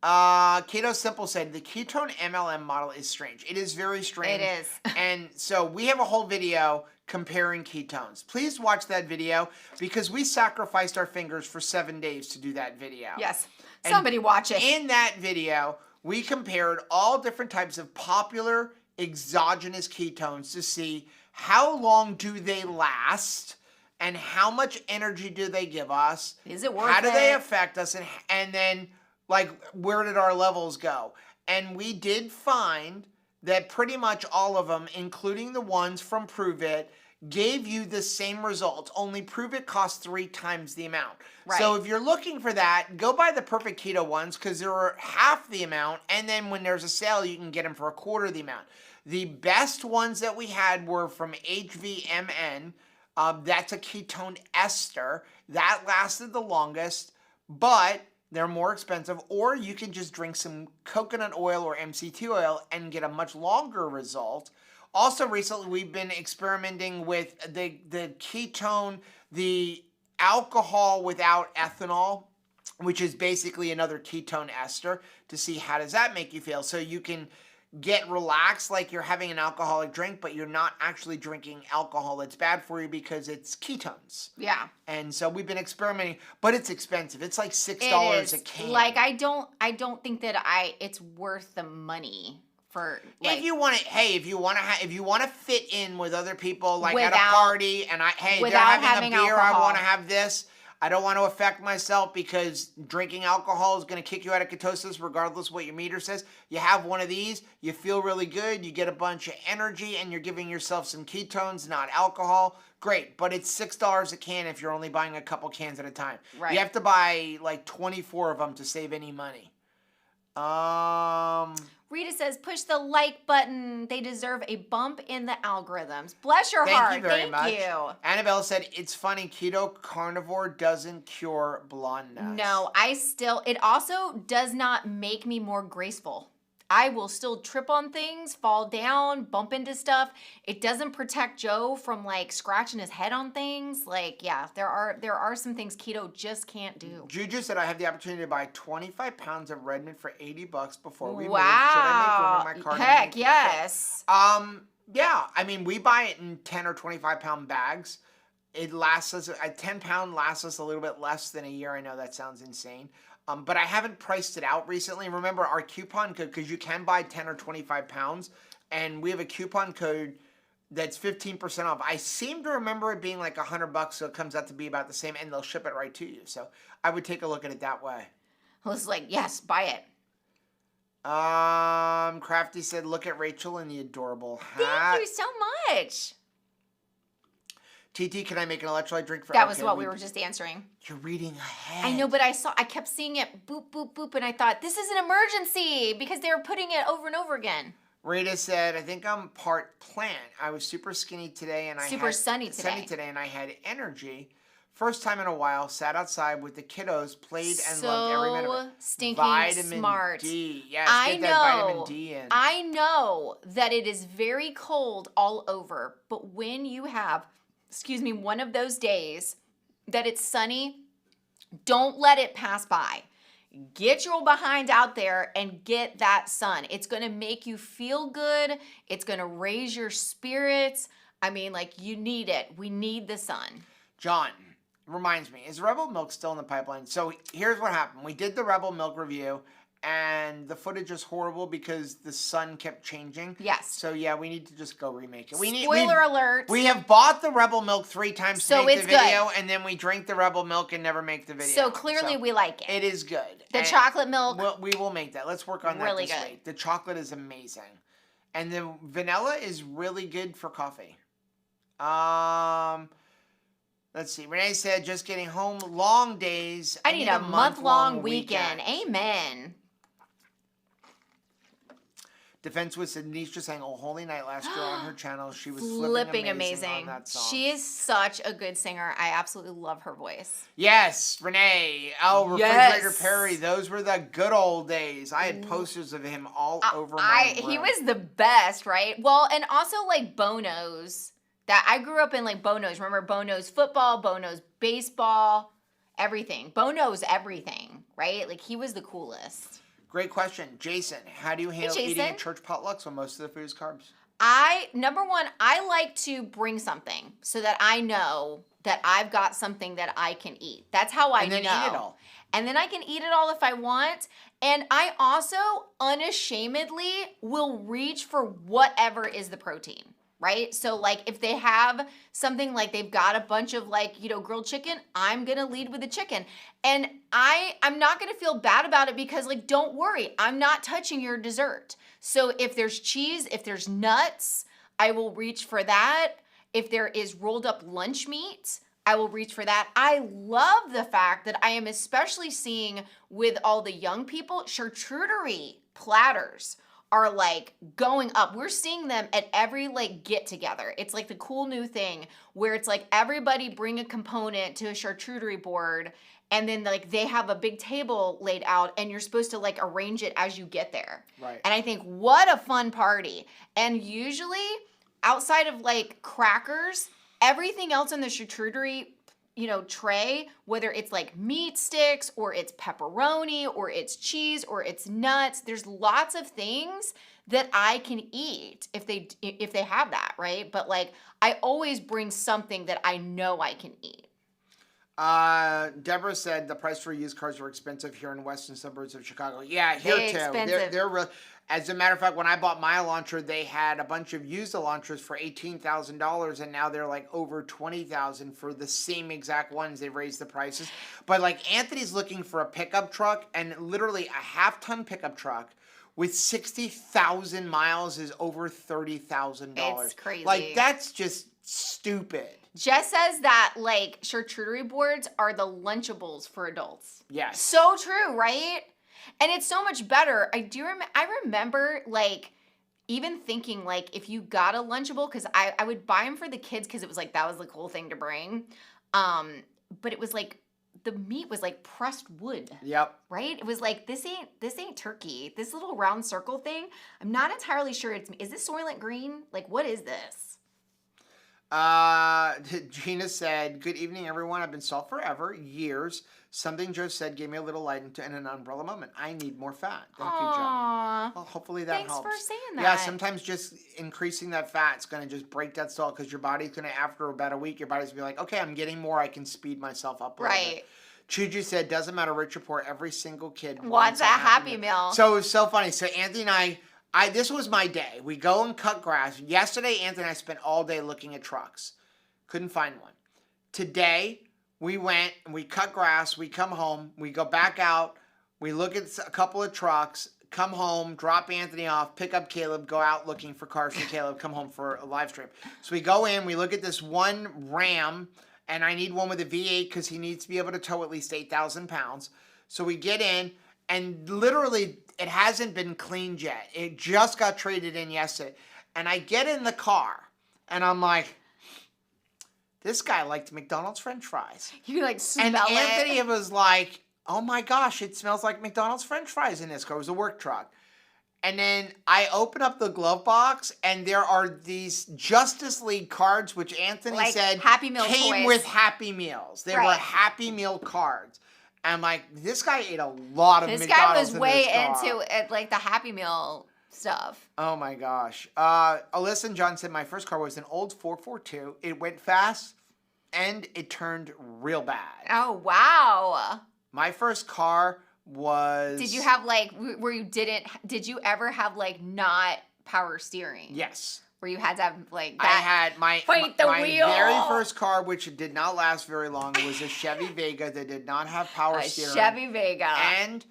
Keto Simple said, the ketone MLM model is strange. It is very strange. It is. And so we have a whole video comparing ketones. Please watch that video because we sacrificed our fingers for 7 days to do that video. Yes. Somebody watch it. In that video, we compared all different types of popular exogenous ketones to see how long do they last and how much energy do they give us. Is it worth it? How do they affect us? And then, like, where did our levels go? And we did find that pretty much all of them, including the ones from Prove It, gave you the same results, only prove it costs 3 times the amount. Right. So if you're looking for that, go buy the Perfect Keto ones because they're half the amount, and then when there's a sale, you can get them for a quarter the amount. The best ones that we had were from HVMN. That's a ketone ester. That lasted the longest, but they're more expensive. Or you can just drink some coconut oil or MCT oil and get a much longer result. Also, recently, we've been experimenting with the ketone, the alcohol without ethanol, which is basically another ketone ester, to see how does that make you feel. So you can get relaxed like you're having an alcoholic drink, but you're not actually drinking alcohol that's bad for you because it's ketones. Yeah. And so we've been experimenting, but it's expensive. It's like $6 a can. Like I don't think that it's worth the money for. Like, if you want to, if you want to fit in with other people, like at a party, and they're having a beer, alcohol. I want to have this. I don't want to affect myself because drinking alcohol is going to kick you out of ketosis regardless what your meter says. You have one of these, you feel really good, you get a bunch of energy, and you're giving yourself some ketones, not alcohol. Great, but it's $6 a can if you're only buying a couple cans at a time. Right. You have to buy like 24 of them to save any money. Rita says, push the like button. They deserve a bump in the algorithms. Bless your heart. Thank you very much. Thank you. Annabelle said, it's funny, keto carnivore doesn't cure blondness. No, it also does not make me more graceful. I will still trip on things, fall down, bump into stuff. It doesn't protect Joe from like scratching his head on things. Like, yeah, there are some things keto just can't do. Juju said I have the opportunity to buy 25 pounds of red meat for $80 before we wow. move. Should I make room in my cart? Heck yes. Yeah, I mean, we buy it in 10 or 25 pound bags. It lasts us, a 10 pound lasts us a little bit less than a year. I know that sounds insane. But I haven't priced it out recently. Remember our coupon code, because you can buy 10 or 25 pounds, and we have a coupon code that's 15% off. I seem to remember it being like $100, so it comes out to be about the same, and they'll ship it right to you. So I would take a look at it that way. I was like, yes, buy it. Crafty said, look at Rachel in the adorable hat. Thank you so much. TT, can I make an electrolyte drink for? That was what we were just answering. You're reading ahead. I know, but I kept seeing it boop, boop, boop, and I thought, this is an emergency because they were putting it over and over again. Rita said, I think I'm part plant. I was super skinny today and sunny today and I had energy. First time in a while, sat outside with the kiddos, played and loved every minute of it. Stinking vitamin smart. D. Yes, Get that vitamin D in. I know that it is very cold all over, but when you have one of those days that it's sunny, don't let it pass by. Get your behind out there and get that sun. It's going to make you feel good. It's going to raise your spirits. I mean, like, you need it. We need the sun. John reminds me, is Rebel Milk still in the pipeline? So here's what happened. We did the Rebel Milk review, and the footage is horrible because the sun kept changing. Yes. So yeah, we need to just go remake it. Spoiler alert. We have bought the Rebel Milk 3 times to so make it's the video, good. and then we drink the Rebel Milk and never make the video. So clearly we like it. It is good. The chocolate milk. We will make that. Let's work on that really this good. week. The chocolate is amazing. And the vanilla is really good for coffee. Let's see. Renee said, just getting home, long days. I need a month-long weekend. Amen. Defense with Anisha sang "Oh Holy Night" last year on her channel. She was flipping amazing on that song. She is such a good singer. I absolutely love her voice. Yes, Renee. Oh, Refrigerator Perry. Those were the good old days. I had posters of him all over my room. He was the best, right? Well, and also like Bono's. That I grew up in like Bono's. Remember Bono's football, Bono's baseball, everything. Bono's everything, right? Like he was the coolest. Great question. Jason, how do you handle eating at church potlucks when most of the food is carbs? Number one, I like to bring something so that I know that I've got something that I can eat. That's how I know. And then eat it all. And then I can eat it all if I want. And I also unashamedly will reach for whatever is the protein. Right? So like if they have something like they've got a bunch of like, grilled chicken, I'm going to lead with the chicken. And I'm not going to feel bad about it because like, don't worry, I'm not touching your dessert. So if there's cheese, if there's nuts, I will reach for that. If there is rolled up lunch meat, I will reach for that. I love the fact that I am especially seeing with all the young people, charcuterie platters are like going up. We're seeing them at every like get together. It's like the cool new thing where it's like everybody bring a component to a charcuterie board, and then like they have a big table laid out and you're supposed to like arrange it as you get there. Right. And I think what a fun party. And usually outside of like crackers, everything else in the charcuterie, tray, whether it's like meat sticks or it's pepperoni or it's cheese or it's nuts, there's lots of things that I can eat if they have that, right? But like I always bring something that I know I can eat. Deborah said the price for used cars were expensive here in western suburbs of Chicago. Yeah, here too. Expensive. They're real. As a matter of fact, when I bought my Elantra, they had a bunch of used Elantras for $18,000, and now they're like over $20,000 for the same exact ones. They raised the prices. But like Anthony's looking for a pickup truck, and literally a half-ton pickup truck with 60,000 miles is over $30,000. It's crazy. Like that's just stupid. Jess says that like charcuterie boards are the Lunchables for adults. Yes. So true, right? And it's so much better. I remember like even thinking like if you got a Lunchable, because I would buy them for the kids because it was like that was the cool thing to bring. But it was like the meat was like pressed wood. Yep. Right? It was like this ain't turkey. This little round circle thing. I'm not entirely sure is this Soylent Green? Like what is this? Gina said, "Good evening, everyone. I've been salt forever, years. Something Joe said gave me a little light in an umbrella moment. I need more fat. Thank you, Joe. Well, hopefully that Thanks helps. for saying that. Yeah, sometimes just increasing that fat is going to just break that salt because your body's going to, after about a week, your body's going to be like, okay, I'm getting more. I can speed myself up a little bit. Chuju said, doesn't matter, Rich Report, every single kid wants a Happy Meal. So it was so funny. So Anthony and I this was my day. We go and cut grass. Yesterday, Anthony and I spent all day looking at trucks. Couldn't find one. Today, we went and we cut grass. We come home. We go back out. We look at a couple of trucks. Come home, drop Anthony off, pick up Caleb, go out looking for cars for Caleb, come home for a live stream. So we go in. We look at this one Ram, and I need one with a V8 because he needs to be able to tow at least 8,000 pounds. So we get in, and literally, it hasn't been cleaned yet. It just got traded in yesterday. And I get in the car, and I'm like, this guy liked McDonald's French fries. You like smell and it. And Anthony was like, oh my gosh, it smells like McDonald's French fries in this car. It was a work truck. And then I open up the glove box, and there are these Justice League cards, which Anthony like said Happy Meal came toys. with Happy Meals. They Right. were Happy Meal cards. And I'm like, this guy ate a lot of This McDonald's guy was way car. into it, like the Happy Meal stuff. Oh my gosh. Alyssa and John said my first car was an old 442. It went fast and it turned real bad. Oh, wow. My first car was... Did you have like, did you ever have like not power steering? Yes. Where you had to have like that? I had my wheel. very first car, which did not last very long. It was a Chevy Vega that did not have power steering. Chevy Vega. And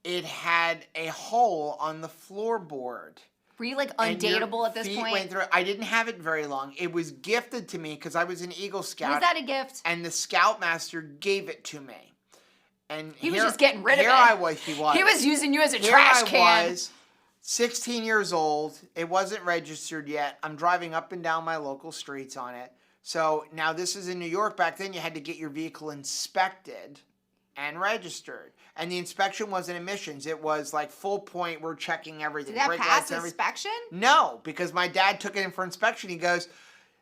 it had a hole on the floorboard. Were you like undateable at this point? Went through. I didn't have it very long. It was gifted to me because I was an Eagle Scout. Was that a gift? And the Scoutmaster gave it to me. And he was just getting rid of it. Here I was. He was using you as a trash can. I was, 16 years old. It wasn't registered yet. I'm driving up and down my local streets on it. So now this is in New York. Back then you had to get your vehicle inspected and registered. And the inspection wasn't emissions. It was like full point. We're checking everything. Did that pass inspection? No, because my dad took it in for inspection. He goes,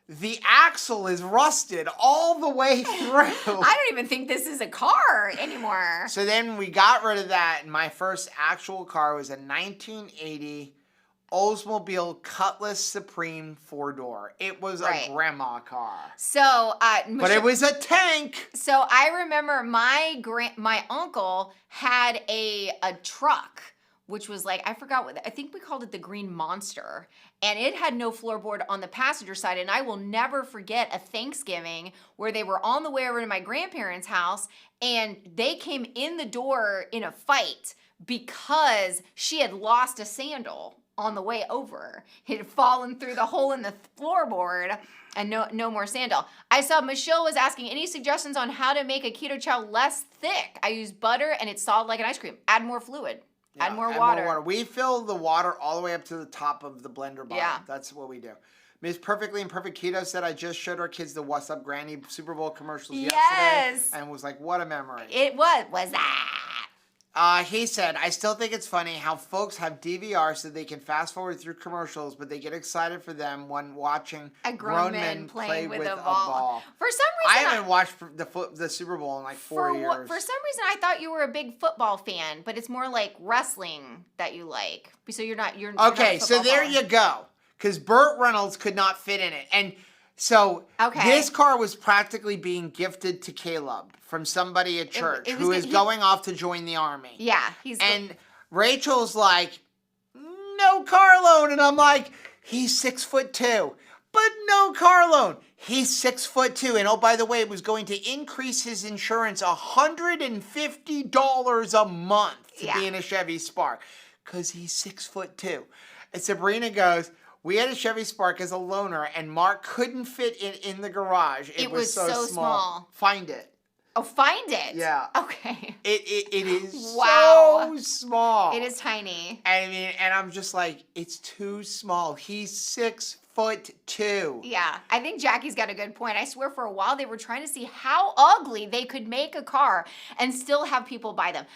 the axle is rusted all the way through. I don't even think this is a car anymore. So then we got rid of that, and my first actual car was a 1980 Oldsmobile Cutlass Supreme 4-door. It was a grandma car. So, but it was a tank. So I remember my uncle had a truck, which was like, I think we called it the Green Monster. And it had no floorboard on the passenger side. And I will never forget a Thanksgiving where they were on the way over to my grandparents' house and they came in the door in a fight because she had lost a sandal on the way over. It had fallen through the hole in the floorboard and no more sandal. I saw Michelle was asking any suggestions on how to make a keto chow less thick. I use butter and it's solid like an ice cream. Add more fluid. Yeah, add more water. We fill the water all the way up to the top of the blender bottom. Yeah. That's what we do. Ms. Perfectly and Perfect Keto said, I just showed our kids the What's Up Granny Super Bowl commercials yesterday. And was like, what a memory. It was that. He said, I still think it's funny how folks have DVR so they can fast forward through commercials, but they get excited for them when watching a grown men play with a ball. ball. For some reason, I haven't watched the Super Bowl in like 4 years. For some reason, I thought you were a big football fan, but it's more like wrestling that you like. So you're not. Okay, so there you go. Because Burt Reynolds could not fit in it. And so this car was practically being gifted to Caleb from somebody at church who is going off to join the army. Yeah. And Rachel's like, no car loan. And I'm like, he's 6'2", but no car loan. He's 6'2". And oh, by the way, it was going to increase his insurance $150 a month to be in a Chevy Spark because he's 6'2". And Sabrina goes, we had a Chevy Spark as a loaner, and Mark couldn't fit it in the garage. It was so small. Find it. Oh, find it? Yeah. Okay. It is so small. It is tiny. I mean, and I'm just like, it's too small. He's 6'2". Yeah. I think Jackie's got a good point. I swear for a while they were trying to see how ugly they could make a car and still have people buy them.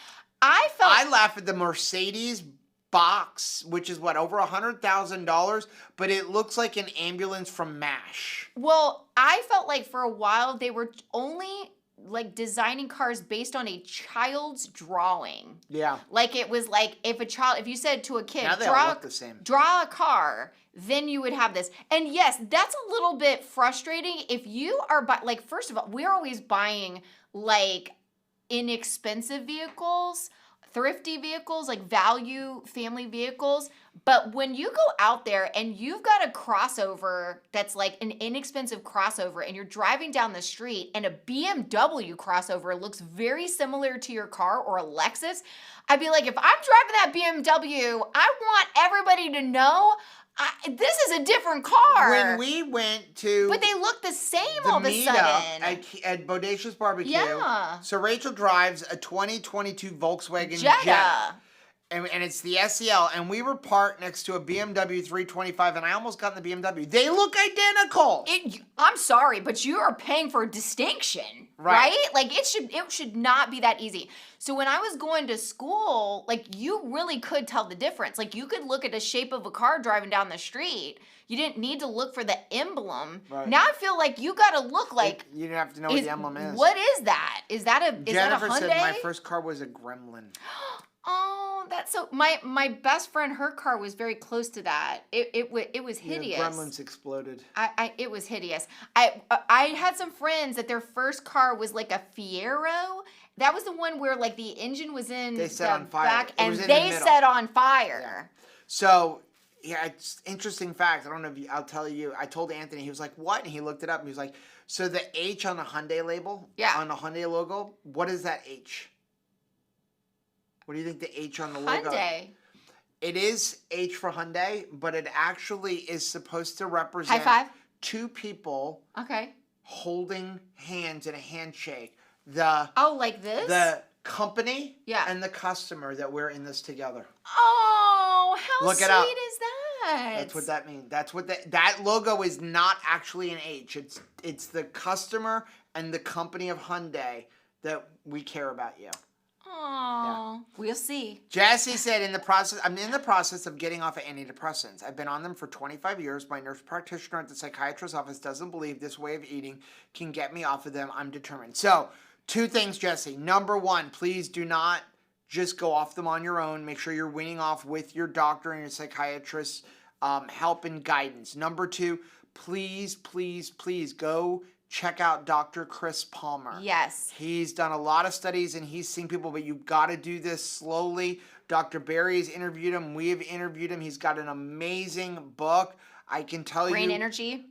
I laugh at the Mercedes box, which is what, over $100,000, but it looks like an ambulance from MASH. Well, I felt like for a while they were only like designing cars based on a child's drawing. Yeah. Like it was like if you said to a kid, now they all look the same. Draw a car, then you would have this. And yes, that's a little bit frustrating if you are like, first of all, we're always buying like inexpensive vehicles, thrifty vehicles, like value family vehicles. But when you go out there and you've got a crossover that's like an inexpensive crossover and you're driving down the street and a BMW crossover looks very similar to your car or a Lexus, I'd be like, if I'm driving that BMW, I want everybody to know this is a different car. When we went to... But they look the same all of a sudden. At Bodacious Barbecue. Yeah. So Rachel drives a 2022 Volkswagen Jetta. And it's the SEL. And we were parked next to a BMW 325, and I almost got in the BMW. They look identical. I'm sorry, but you are paying for distinction, right? Like it should not be that easy. So when I was going to school, like you really could tell the difference. Like you could look at the shape of a car driving down the street. You didn't need to look for the emblem. Right. Now I feel like you got to look like you didn't have to know what the emblem is. What is that? Is that a Hyundai? Jennifer said my first car was a Gremlin. Oh, that's so. My best friend, her car was very close to that. It was hideous. Yeah, Gremlins exploded. It was hideous. I had some friends that their first car was like a Fiero. That was the one where like the engine was in they set on fire. Back, and they set on fire. Yeah. So yeah, it's interesting fact. I don't know if I'll tell you. I told Anthony. He was like, "What?" And he looked it up. And he was like, "So the H on the Hyundai label, on the Hyundai logo, what is that H?" What do you think the H on the logo? Hyundai. It is H for Hyundai, but it actually is supposed to represent high five? Two people holding hands in a handshake. Like this? The company and the customer that we're in this together. Oh, how Look sweet it up. is that? That's what that means. That's what that logo is not actually an H. It's the customer and the company of Hyundai that we care about you. Oh, we'll see. Jesse said, I'm in the process of getting off of antidepressants. I've been on them for 25 years. My nurse practitioner at the psychiatrist's office doesn't believe this way of eating can get me off of them. I'm determined. So, two things, Jesse. Number one, please do not just go off them on your own. Make sure you're weaning off with your doctor and your psychiatrist's help and guidance. Number two, please, please, please go check out Dr. Chris Palmer. Yes. He's done a lot of studies and he's seen people, but you've got to do this slowly. Dr. Barry has interviewed him. We have interviewed him. He's got an amazing book. I can tell you. Brain Energy.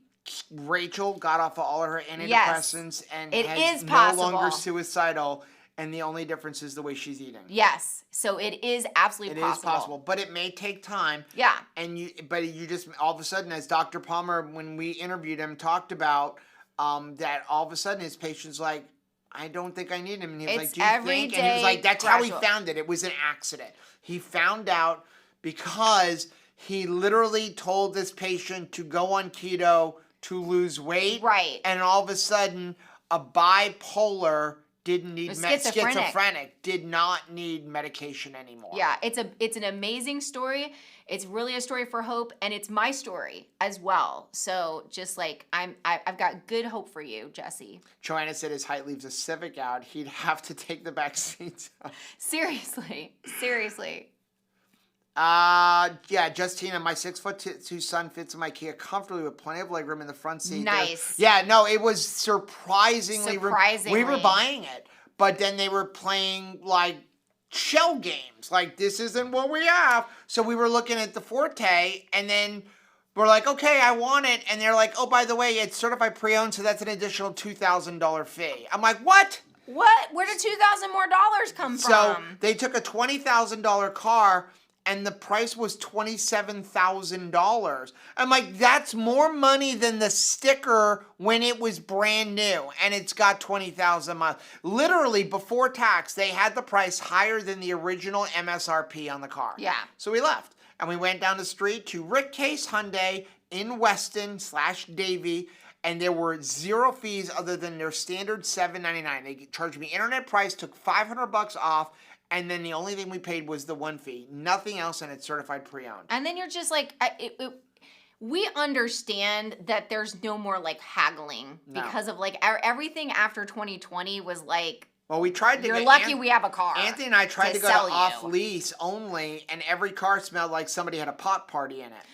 Rachel got off of all of her antidepressants and it is possible. no longer suicidal. and the only difference is the way she's eating. Yes. So it is absolutely possible. It is possible, but it may take time. Yeah. But you just, all of a sudden, as Dr. Palmer, when we interviewed him, talked about that all of a sudden his patient's like, I don't think I need him. And he was like, do you think? And he was like, that's how he found it. It was an accident. He found out because he literally told this patient to go on keto to lose weight. Right. And all of a sudden, a bipolar didn't need schizophrenic did not need medication anymore. Yeah, it's an amazing story. It's really a story for hope, and it's my story as well. So just like I've got good hope for you, Jesse. Joanna said his height leaves a Civic out. He'd have to take the back seats out. Seriously. Yeah, Justina, my 6'2" son fits in my Kia comfortably with plenty of legroom in the front seat. Nice. Yeah, no, it was surprisingly. We were buying it, but then they were playing like shell games. Like, this isn't what we have. So we were looking at the Forte, and then we're like, okay, I want it. And they're like, oh, by the way, it's certified pre-owned, so that's an additional $2,000 fee. I'm like, what? What? Where did $2,000 more come from? So they took a $20,000 car, and the price was $27,000. I'm like, that's more money than the sticker when it was brand new, and it's got 20,000 miles. Literally, before tax, they had the price higher than the original MSRP on the car. Yeah. So we left, and we went down the street to Rick Case Hyundai in Weston/Davie, and there were zero fees other than their standard $799. They charged me internet price, took $500 off, and then the only thing we paid was the one fee. Nothing else, and it's certified pre-owned. And then you're just like, we understand that there's no more like haggling because of like everything after 2020 was like. Well, we tried to. You're lucky we have a car. Anthony and I tried to go to off lease only, and every car smelled like somebody had a pot party in it.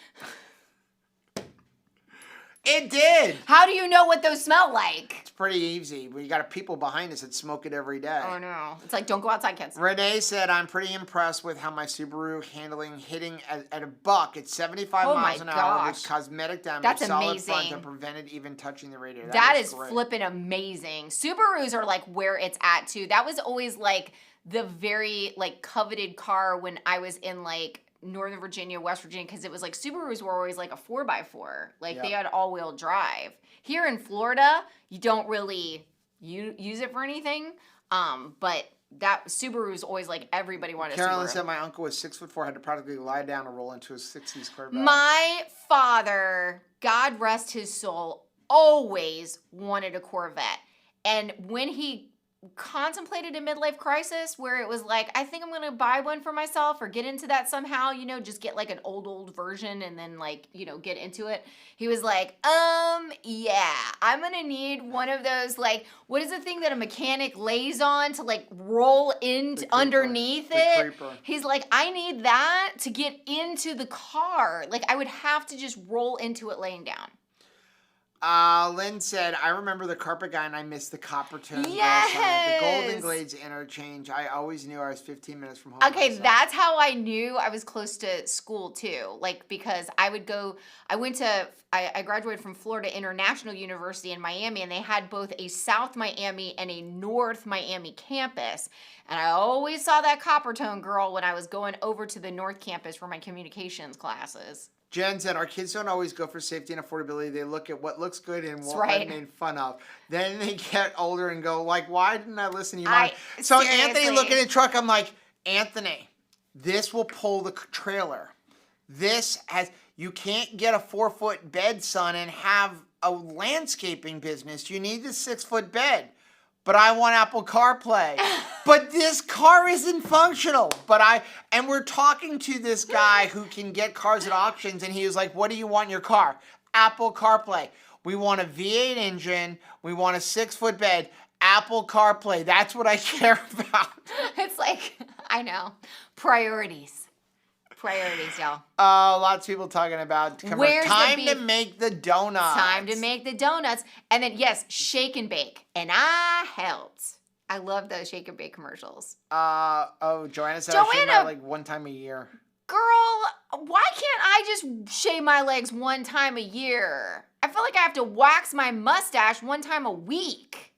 It did. How do you know what those smell like? It's pretty easy. We got people behind us that smoke it every day. Oh, no. It's like, don't go outside, kids. Renee said, I'm pretty impressed with how my Subaru hitting at a buck at 75 miles an hour with cosmetic damage. That's solid amazing. front that prevented even touching the radiator. That is flipping amazing. Subarus are like where it's at, too. That was always like the very like coveted car when I was in like Northern Virginia, West Virginia, because it was like Subarus were always like a 4x4. Like they had all-wheel drive. Here in Florida, you don't really use it for anything. But that Subaru's always like everybody wanted a Subaru. Carolyn said my uncle was 6'4", had to practically lie down and roll into a 60s Corvette. My father, God rest his soul, always wanted a Corvette. And when he contemplated a midlife crisis where it was like, I think I'm gonna buy one for myself or get into that somehow, just get like an old version and then like, get into it. He was like, yeah, I'm gonna need one of those, like, what is the thing that a mechanic lays on to like roll in underneath it? He's like, I need that to get into the car. Like I would have to just roll into it laying down. Lynn said, I remember the carpet guy and I missed the copper tone. Yes! The Golden Glades interchange. I always knew I was 15 minutes from home. Okay, that's how I knew I was close to school too. Like, because I graduated from Florida International University in Miami, and they had both a South Miami and a North Miami campus. And I always saw that copper tone girl when I was going over to the North campus for my communications classes. Jen said, our kids don't always go for safety and affordability. They look at what looks good and what I'm made fun of. Then they get older and go, like, why didn't I listen to you, Mom? So seriously. Anthony looking at the truck, I'm like, Anthony, this will pull the trailer. You can't get a 4-foot bed, son, and have a landscaping business. You need the 6-foot bed. But I want Apple CarPlay. But this car isn't functional. And we're talking to this guy who can get cars at auctions, and he was like, what do you want in your car? Apple CarPlay. We want a V8 engine. We want a 6-foot bed. Apple CarPlay. That's what I care about. It's like, I know. Priorities, y'all. Lots of people talking about time to make the donuts. Time to make the donuts. And then, yes, shake and bake. And I helped. I love those shake and bake commercials. Joanna said I shave my leg one time a year. Girl, why can't I just shave my legs one time a year? I feel like I have to wax my mustache one time a week.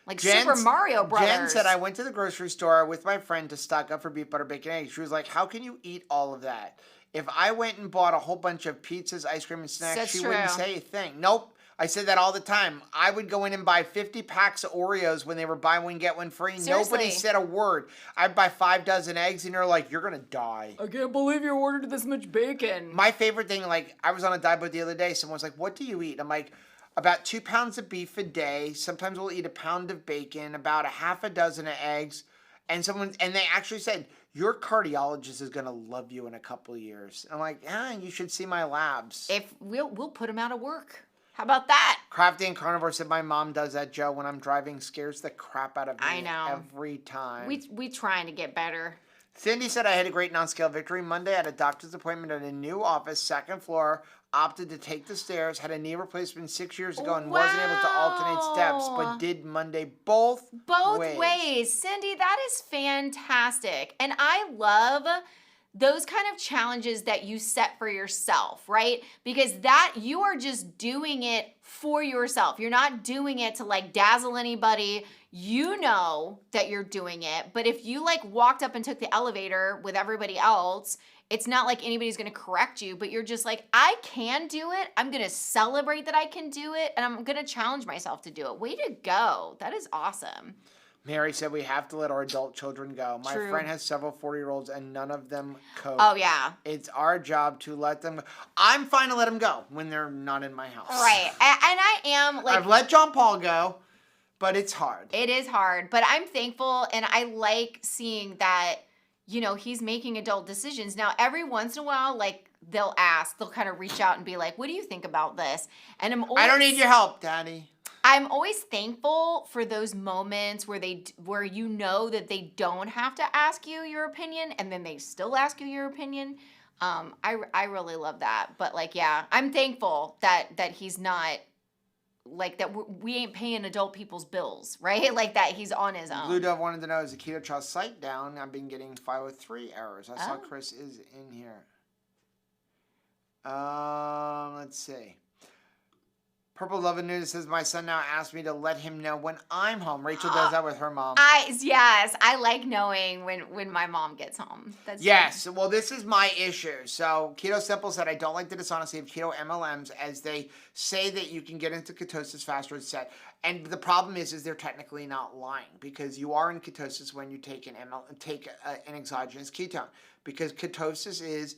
Like Super Mario Brothers. Jen said, I went to the grocery store with my friend to stock up for beef, butter, bacon, eggs. She was like, how can you eat all of that? If I went and bought a whole bunch of pizzas, ice cream, and snacks, That's she true. wouldn't say a thing. Nope. I said that all the time. I would go in and buy 50 packs of Oreos when they were buy one, get one free. Seriously. Nobody said a word. I'd buy 5 dozen eggs, and they're like, you're going to die. I can't believe you ordered this much bacon. My favorite thing, like, I was on a diet the other day. Someone was like, what do you eat? I'm like, about 2 pounds of beef a day. Sometimes we'll eat a pound of bacon, about a half a dozen of eggs. And they actually said, your cardiologist is going to love you in a couple of years. I'm like, you should see my labs. If we'll put him out of work. How about that? Crafty and Carnivore said, my mom does that, Joe, when I'm driving. Scares the crap out of me I know. every time. We trying to get better. Cindy said, I had a great non-scale victory Monday. I had a doctor's appointment at a new office, second floor. Opted to take the stairs. Had a knee replacement 6 years ago and wasn't able to alternate steps, but did Monday both ways. Cindy, that is fantastic. And I love those kind of challenges that you set for yourself, right? Because that you are just doing it for yourself. You're not doing it to like dazzle anybody. You know that you're doing it. But if you like walked up and took the elevator with everybody else, it's not like anybody's going to correct you, but you're just like, I can do it. I'm going to celebrate that I can do it. And I'm going to challenge myself to do it. Way to go. That is awesome. Mary said we have to let our adult children go. My True. friend has several 40-year-olds and none of them cope. Oh, yeah. It's our job to let them go. I'm fine to let them go when they're not in my house. Right. And I am like... I've let John Paul go, but it's hard. It is hard. But I'm thankful and I like seeing that, you know, he's making adult decisions. Now, every once in a while, like, they'll kind of reach out and be like, what do you think about this? And I don't need your help, Daddy. I'm always thankful for those moments where you know that they don't have to ask you your opinion and then they still ask you your opinion. I really love that. But like, yeah, I'm thankful that he's not like that. We ain't paying adult people's bills, right? Like that he's on his own. Blue Dove wanted to know, is the Keto Trial site down? I've been getting 503 errors. I saw Chris is in here. Let's see. Purple Love and News says, my son now asked me to let him know when I'm home. Rachel does that with her mom. Yes, I like knowing when my mom gets home. That's yes, fun. Well, this is my issue. So Keto Simple said, I don't like the dishonesty of keto MLMs as they say that you can get into ketosis faster, it's said. And the problem is they're technically not lying because you are in ketosis when you take an exogenous ketone because ketosis is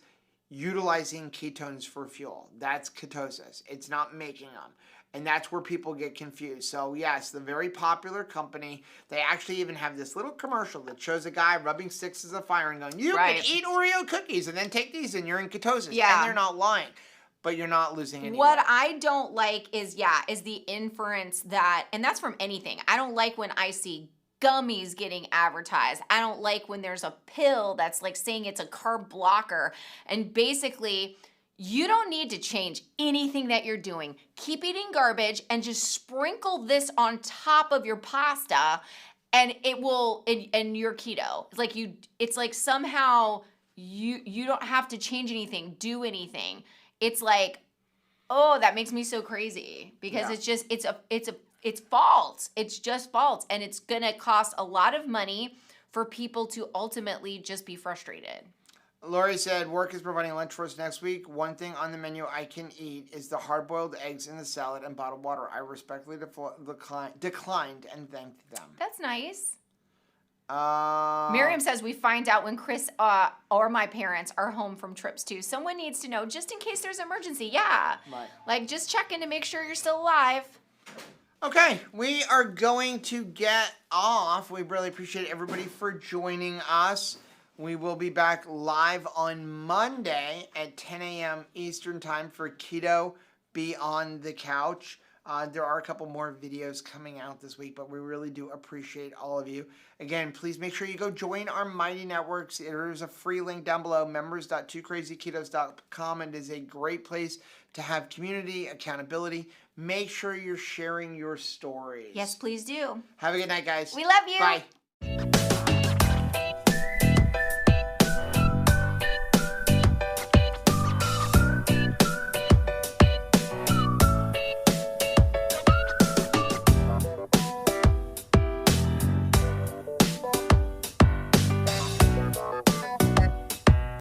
utilizing ketones for fuel. That's ketosis. It's not making them. And that's where people get confused. So yes, the very popular company, they actually even have this little commercial that shows a guy rubbing sticks as a fire and going, you can eat Oreo cookies and then take these and you're in ketosis. Yeah. And they're not lying. But you're not losing any What weight. I don't like is the inference that, and that's from anything. I don't like when I see gummies getting advertised. I don't like when there's a pill that's like saying it's a carb blocker. And basically, you don't need to change anything that you're doing. Keep eating garbage and just sprinkle this on top of your pasta and it will, and your keto. It's like somehow you don't have to change anything, do anything. It's like, oh, that makes me so crazy because it's false. It's just false. And it's going to cost a lot of money for people to ultimately just be frustrated. Lori said, work is providing lunch for us next week. One thing on the menu I can eat is the hard-boiled eggs in the salad and bottled water. I respectfully declined and thanked them. That's nice. Miriam says we find out when Chris or my parents are home from trips too. Someone needs to know just in case there's an emergency. Yeah. Right. Like just checking to make sure you're still alive. Okay, we are going to get off. We really appreciate everybody for joining us. We will be back live on Monday at 10 a.m. Eastern Time for Keto Be on the Couch. There are a couple more videos coming out this week, but we really do appreciate all of you. Again, please make sure you go join our Mighty Networks. There's a free link down below, members.2krazyketos.com. It is a great place to have community, accountability. Make sure you're sharing your stories. Yes, please do. Have a good night, guys. We love you. Bye.